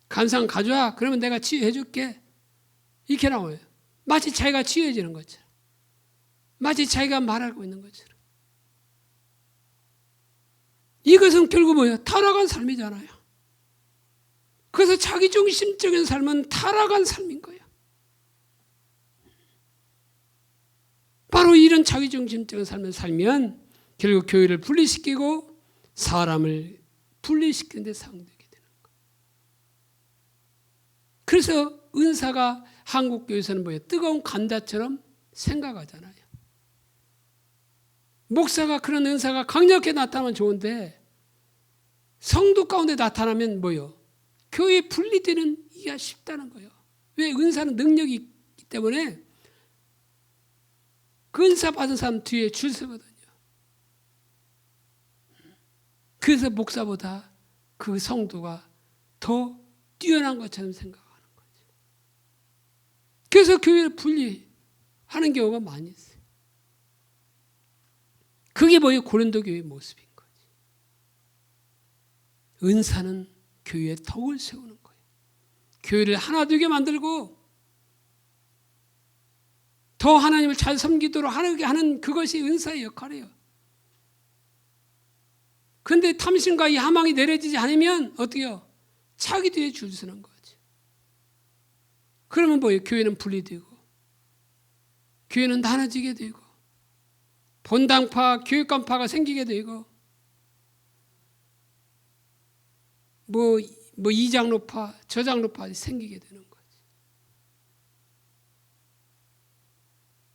감사한 건 가져와. 그러면 내가 치유해 줄게. 이렇게 나와요. 마치 자기가 치유해지는 것처럼. 마치 자기가 말하고 있는 것처럼. 이것은 결국 뭐예요? 타락한 삶이잖아요. 그래서 자기중심적인 삶은 타락한 삶인 거예요. 바로 이런 자기중심적인 삶을 살면 결국 교회를 분리시키고 사람을 분리시키는 데 사용되게 되는 거예요. 그래서 은사가 한국 교회에서는 뭐예요? 뜨거운 감자처럼 생각하잖아요. 목사가 그런 은사가 강력하게 나타나면 좋은데 성도 가운데 나타나면 뭐예요? 교회 분리되는 이가 쉽다는 거예요. 왜? 은사는 능력이 있기 때문에 그 은사 받은 사람 뒤에 줄 서거든요. 그래서 목사보다 그 성도가 더 뛰어난 것처럼 생각하는 거죠. 그래서 교회를 분리하는 경우가 많이 있어요. 그게 뭐예요? 고린도 교회의 모습인 거지. 은사는 교회에 덕을 세우는 거예요. 교회를 하나 되게 만들고 더 하나님을 잘 섬기도록 하는 그것이 은사의 역할이에요. 그런데 탐심과 이 하망이 내려지지 않으면 어떻게 해요? 자기 뒤에 줄 서는 거죠. 그러면 뭐예요? 교회는 분리되고 교회는 나눠지게 되고 본당파, 교육관파가 생기게 되고 뭐 이장로파, 저장로파 생기게 되는 거지.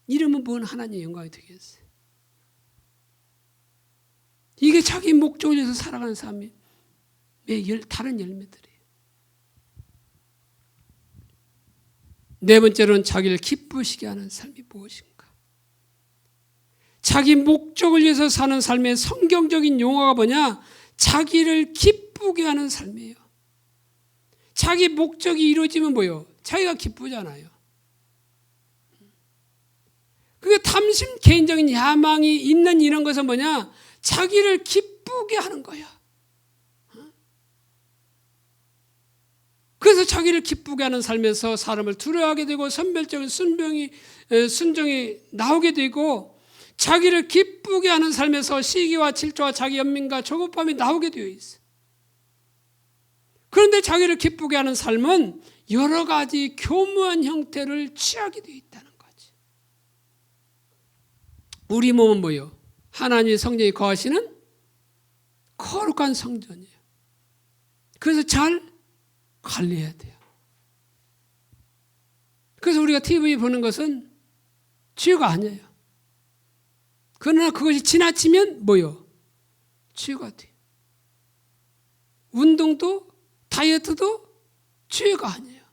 이러면 뭔 하나님의 영광이 되겠어요? 이게 자기 목적을 위해서 살아가는 사람의 다른 열매들이에요. 네 번째로는 자기를 기쁘시게 하는 삶이 무엇인가? 자기 목적을 위해서 사는 삶의 성경적인 용어가 뭐냐? 자기를 기쁘게 하는 삶이에요. 자기 목적이 이루어지면 뭐예요? 자기가 기쁘잖아요. 그게 탐심, 개인적인 야망이 있는 이런 것은 뭐냐? 자기를 기쁘게 하는 거야. 그래서 자기를 기쁘게 하는 삶에서 사람을 두려워하게 되고 선별적인 순종이 나오게 되고 자기를 기쁘게 하는 삶에서 시기와 질투와 자기 연민과 조급함이 나오게 되어 있어요. 그런데 자기를 기쁘게 하는 삶은 여러 가지 교묘한 형태를 취하게 되어 있다는 거지. 우리 몸은 뭐예요? 하나님의 성령이 거하시는 거룩한 성전이에요. 그래서 잘 관리해야 돼요. 그래서 우리가 TV 보는 것은 치유가 아니에요. 그러나 그것이 지나치면 뭐요? 치유가 돼요. 운동도 다이어트도 치유가 아니에요.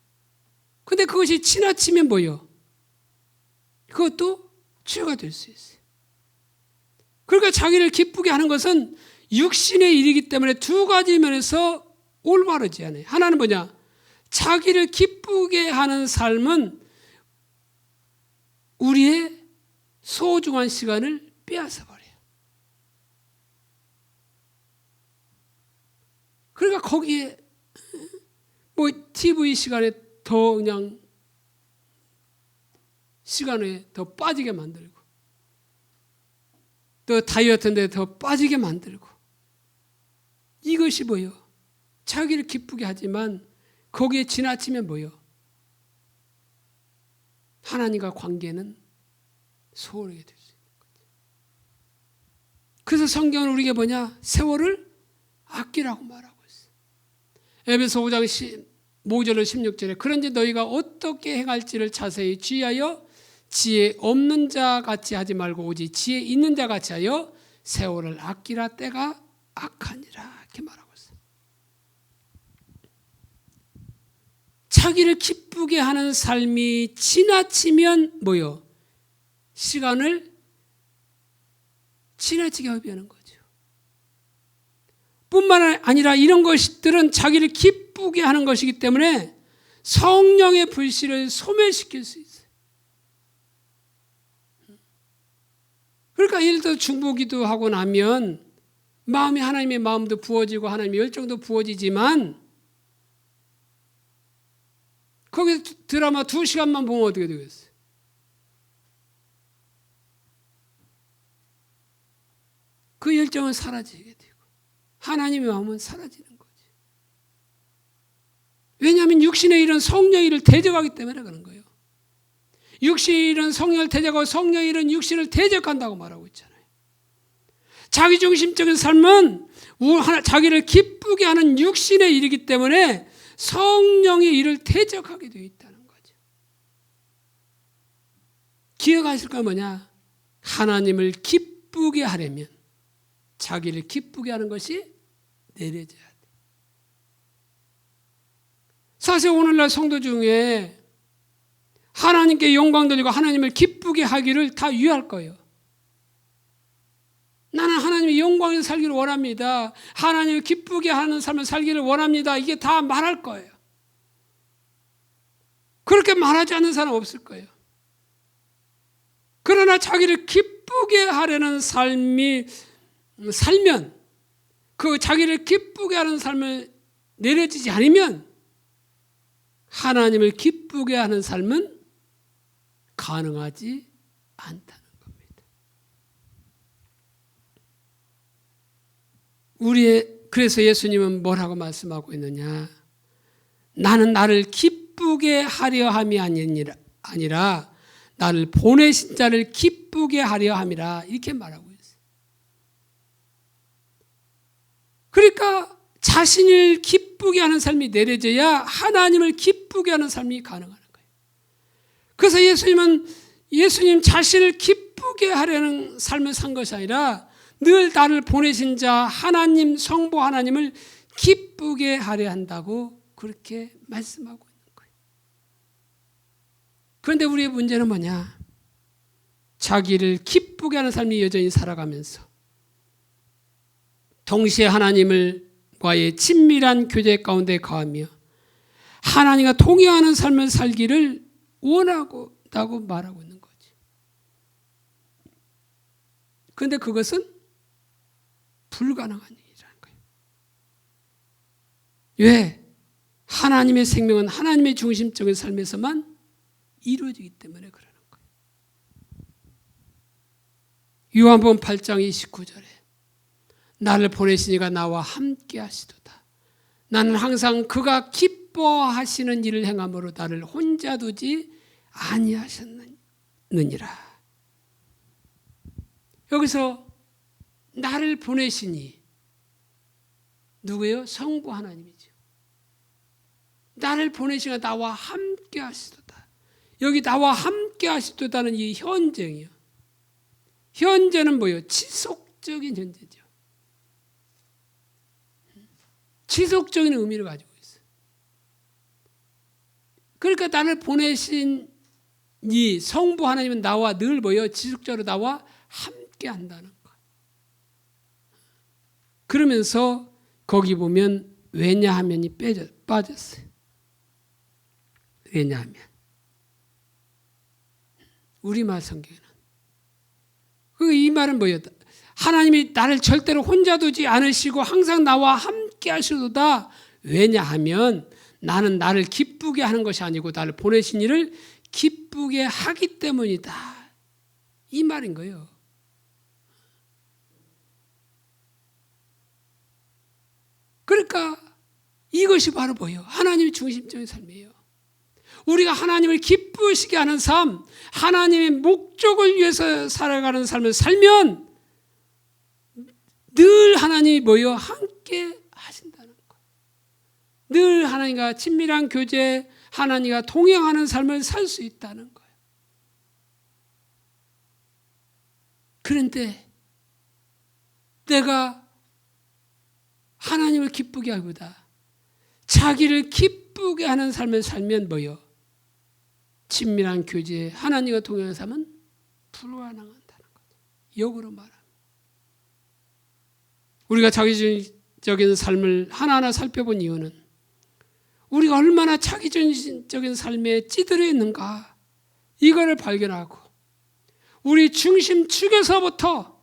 근데 그것이 지나치면 뭐요? 그것도 치유가 될 수 있어요. 그러니까 자기를 기쁘게 하는 것은 육신의 일이기 때문에 두 가지 면에서 올바르지 않아요. 하나는 뭐냐? 자기를 기쁘게 하는 삶은 우리의 소중한 시간을 빼앗아 버려요. 그러니까 거기에 뭐 TV 시간에 더 그냥 시간에 더 빠지게 만들고 또 다이어트인데 더 빠지게 만들고 이것이 뭐예요? 자기를 기쁘게 하지만 거기에 지나치면 뭐예요? 하나님과 관계는 소홀하게 될 수 있는 거죠. 그래서 성경은 우리에게 뭐냐? 세월을 아끼라고 말하고 있어요. 에베소 5장 5절로 16절에 그런지 너희가 어떻게 행할지를 자세히 주의하여 지혜 없는 자 같이 하지 말고 오직 지혜 있는 자 같이 하여 세월을 아끼라 때가 악하니라 이렇게 말하고 있어요. 자기를 기쁘게 하는 삶이 지나치면 뭐요? 시간을 지나치게 허비하는 거죠. 뿐만 아니라 이런 것들은 자기를 기쁘게 하는 것이기 때문에 성령의 불씨를 소멸시킬 수 있어요. 그러니까 예를 들어 중보기도 하고 나면 마음이 하나님의 마음도 부어지고 하나님의 열정도 부어지지만 거기 드라마 2시간만 보면 어떻게 되겠어요? 그 열정은 사라지게 되고 하나님의 마음은 사라지는 거지. 왜냐하면 육신의 일은 성령의 일을 대적하기 때문에 그런 거예요. 육신의 일은 성령을 대적하고 성령의 일은 육신을 대적한다고 말하고 있잖아요. 자기중심적인 삶은 자기를 기쁘게 하는 육신의 일이기 때문에 성령의 일을 대적하게 되어 있다는 거죠. 기억하실 건 뭐냐? 하나님을 기쁘게 하려면 자기를 기쁘게 하는 것이 내려져야 돼. 사실 오늘날 성도 중에 하나님께 영광 돌리고 하나님을 기쁘게 하기를 다 위할 거예요. 나는 하나님의 영광에서 살기를 원합니다. 하나님을 기쁘게 하는 삶을 살기를 원합니다. 이게 다 말할 거예요. 그렇게 말하지 않는 사람 없을 거예요. 그러나 자기를 기쁘게 하려는 삶이 살면 그 자기를 기쁘게 하는 삶을 내려지지 않으면 하나님을 기쁘게 하는 삶은 가능하지 않다는 겁니다. 그래서 예수님은 뭐라고 말씀하고 있느냐? 나는 나를 기쁘게 하려 함이 아니라 나를 보내신 자를 기쁘게 하려 함이라 이렇게 말하고 있어요. 그러니까 자신을 기쁘게 하는 삶이 내려져야 하나님을 기쁘게 하는 삶이 가능하는 거예요. 그래서 예수님 자신을 기쁘게 하려는 삶을 산 것이 아니라 늘 나를 보내신 자 하나님, 성부 하나님을 기쁘게 하려 한다고 그렇게 말씀하고 있는 거예요. 그런데 우리의 문제는 뭐냐? 자기를 기쁘게 하는 삶이 여전히 살아가면서 동시에 하나님과의 친밀한 교제 가운데 거하며 하나님과 동행하는 삶을 살기를 원하고 말하고 있는 거지. 그런데 그것은 불가능한 일이라는 거예요. 왜? 하나님의 생명은 하나님의 중심적인 삶에서만 이루어지기 때문에 그러는 거예요. 요한복음 8장 29절에 나를 보내시니가 나와 함께 하시도다. 나는 항상 그가 기뻐하시는 일을 행함으로 나를 혼자 두지 아니하셨느니라. 여기서 나를 보내시니 누구예요? 성부 하나님이죠. 나를 보내시니가 나와 함께 하시도다. 여기 나와 함께 하시도다는 이 현재이요. 현재는 뭐예요? 지속적인 현재죠. 지속적인 의미를 가지고 있어요. 그러니까 나를 보내신 이 성부 하나님은 나와 늘 뭐예요? 지속적으로 나와 함께 한다는 거. 그러면서 거기 보면 왜냐하면이 빠졌어요. 왜냐하면 우리말 성경에는 이 말은 뭐예요? 하나님이 나를 절대로 혼자 두지 않으시고 항상 나와 함께 하시도다. 왜냐하면 나는 나를 기쁘게 하는 것이 아니고 나를 보내신 이를 기쁘게 하기 때문이다. 이 말인 거예요. 그러니까 이것이 바로 뭐예요? 하나님의 중심적인 삶이에요. 우리가 하나님을 기쁘시게 하는 삶, 하나님의 목적을 위해서 살아가는 삶을 살면 늘 하나님이 뭐예요? 함께 하신다는 거. 늘 하나님과 친밀한 교제, 하나님과 동행하는 삶을 살 수 있다는 거예요. 그런데 내가 하나님을 기쁘게 하기보다 자기를 기쁘게 하는 삶을 살면 뭐예요? 친밀한 교제, 하나님과 동행하는 삶은 불가능하다는 거죠. 역으로 말하면. 우리가 자기중심적인 삶을 하나하나 살펴본 이유는 우리가 얼마나 자기중심적인 삶에 찌들어 있는가 이거를 발견하고 우리 중심축에서부터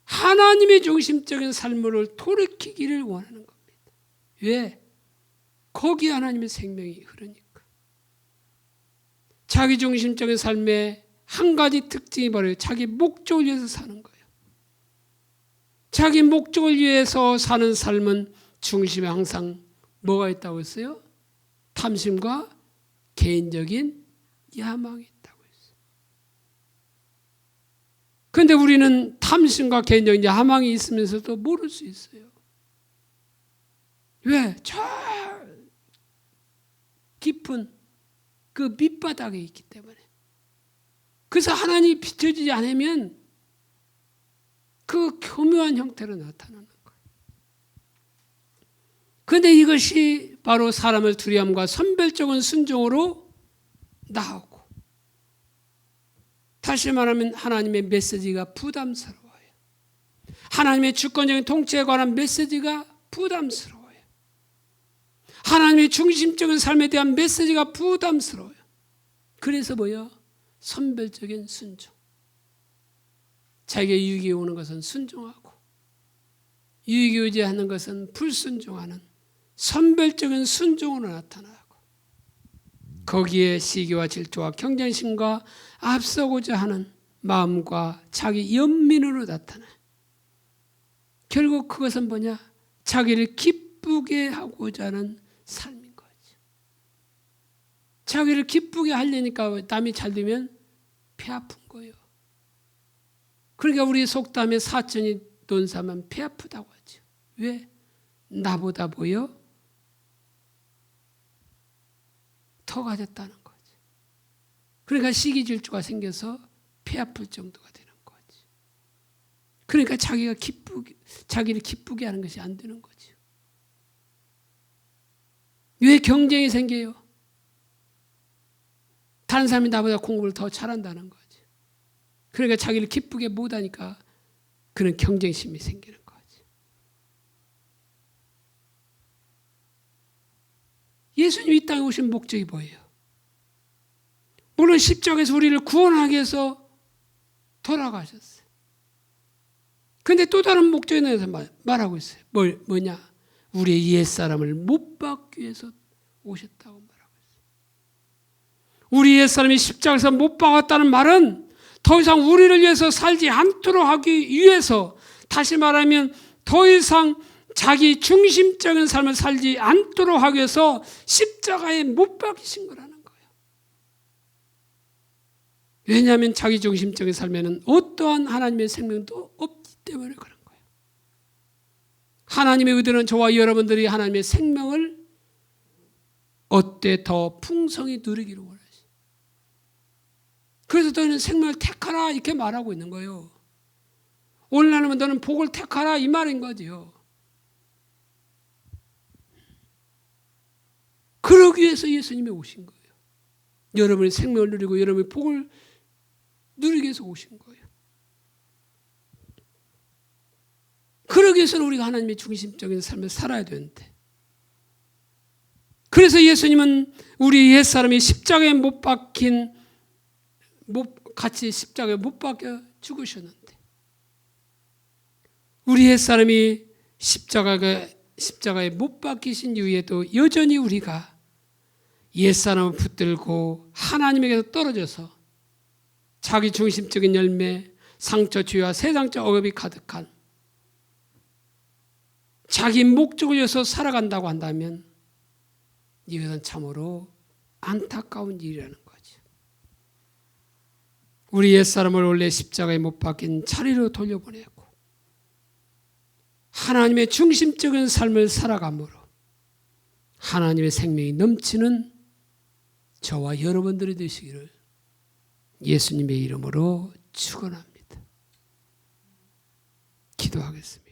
하나님의 중심적인 삶을 돌이키기를 원하는 겁니다. 왜? 거기에 하나님의 생명이 흐르니까. 자기중심적인 삶의 한 가지 특징이 바로 자기 목적을 위해서 사는 거예요. 자기 목적을 위해서 사는 삶은 중심에 항상 뭐가 있다고 했어요? 탐심과 개인적인 야망이 있다고 했어요. 그런데 우리는 탐심과 개인적인 야망이 있으면서도 모를 수 있어요. 왜? 저 깊은 그 밑바닥에 있기 때문에. 그래서 하나님이 비춰지지 않으면 그 교묘한 형태로 나타나는 거예요. 그런데 이것이 바로 사람을 두려움과 선별적인 순종으로 나오고, 다시 말하면 하나님의 메시지가 부담스러워요. 하나님의 주권적인 통치에 관한 메시지가 부담스러워요. 하나님의 중심적인 삶에 대한 메시지가 부담스러워요. 그래서 뭐요? 선별적인 순종. 자기의 유익이 오는 것은 순종하고, 유익이 오지 않는 것은 불순종하는 선별적인 순종으로 나타나고, 거기에 시기와 질투와 경쟁심과 앞서고자 하는 마음과 자기 연민으로 나타나요. 결국 그것은 뭐냐? 자기를 기쁘게 하고자 하는 삶인 거죠. 자기를 기쁘게 하려니까 남이 잘 되면 배 아픈 거예요. 그러니까 우리 속담에 사천이 논사면 배 아프다고 하죠. 왜? 나보다 보여? 더 가졌다는 거죠. 그러니까 시기질투가 생겨서 배 아플 정도가 되는 거지. 그러니까 자기를 기쁘게 하는 것이 안 되는 거죠. 왜 경쟁이 생겨요? 다른 사람이 나보다 공부를 더 잘한다는 거지. 그러니까 자기를 기쁘게 못하니까 그런 경쟁심이 생기는 거지. 예수님이 이 땅에 오신 목적이 뭐예요? 물론 십자가에서 우리를 구원하기 위해서 돌아가셨어요. 그런데 또 다른 목적에 대해서 말하고 있어요. 뭐냐? 우리의 옛사람을 못 박기 위해서 오셨다고 말하고 있어요. 우리 옛사람이 십자가에서 못 박았다는 말은 더 이상 우리를 위해서 살지 않도록 하기 위해서, 다시 말하면 더 이상 자기 중심적인 삶을 살지 않도록 하기 위해서 십자가에 못 박히신 거라는 거예요. 왜냐하면 자기 중심적인 삶에는 어떠한 하나님의 생명도 없기 때문에 그런 거예요. 하나님의 의도는 저와 여러분들이 하나님의 생명을 어때 더 풍성히 누리기를 원하시죠. 그래서 너희는 생명을 택하라 이렇게 말하고 있는 거예요. 오늘날은 너는 복을 택하라 이 말인 거지요. 그러기 위해서 예수님이 오신 거예요. 여러분이 생명을 누리고 여러분이 복을 누리기 위해서 오신 거예요. 그러기 위해서는 우리가 하나님의 중심적인 삶을 살아야 되는데, 그래서 예수님은 우리 옛사람이 십자가에 못 박힌 같이 십자가에 못 박혀 죽으셨는데, 우리 옛사람이 십자가에 못 박히신 이후에도 여전히 우리가 옛사람을 붙들고 하나님에게서 떨어져서 자기 중심적인 열매, 상처, 죄와 세상적 억압이 가득한 자기 목적을 위해서 살아간다고 한다면 이것은 참으로 안타까운 일이라는 거죠. 우리 옛사람을 원래 십자가에 못 박힌 자리로 돌려보내고 하나님의 중심적인 삶을 살아감으로 하나님의 생명이 넘치는 저와 여러분들이 되시기를 예수님의 이름으로 축원합니다. 기도하겠습니다.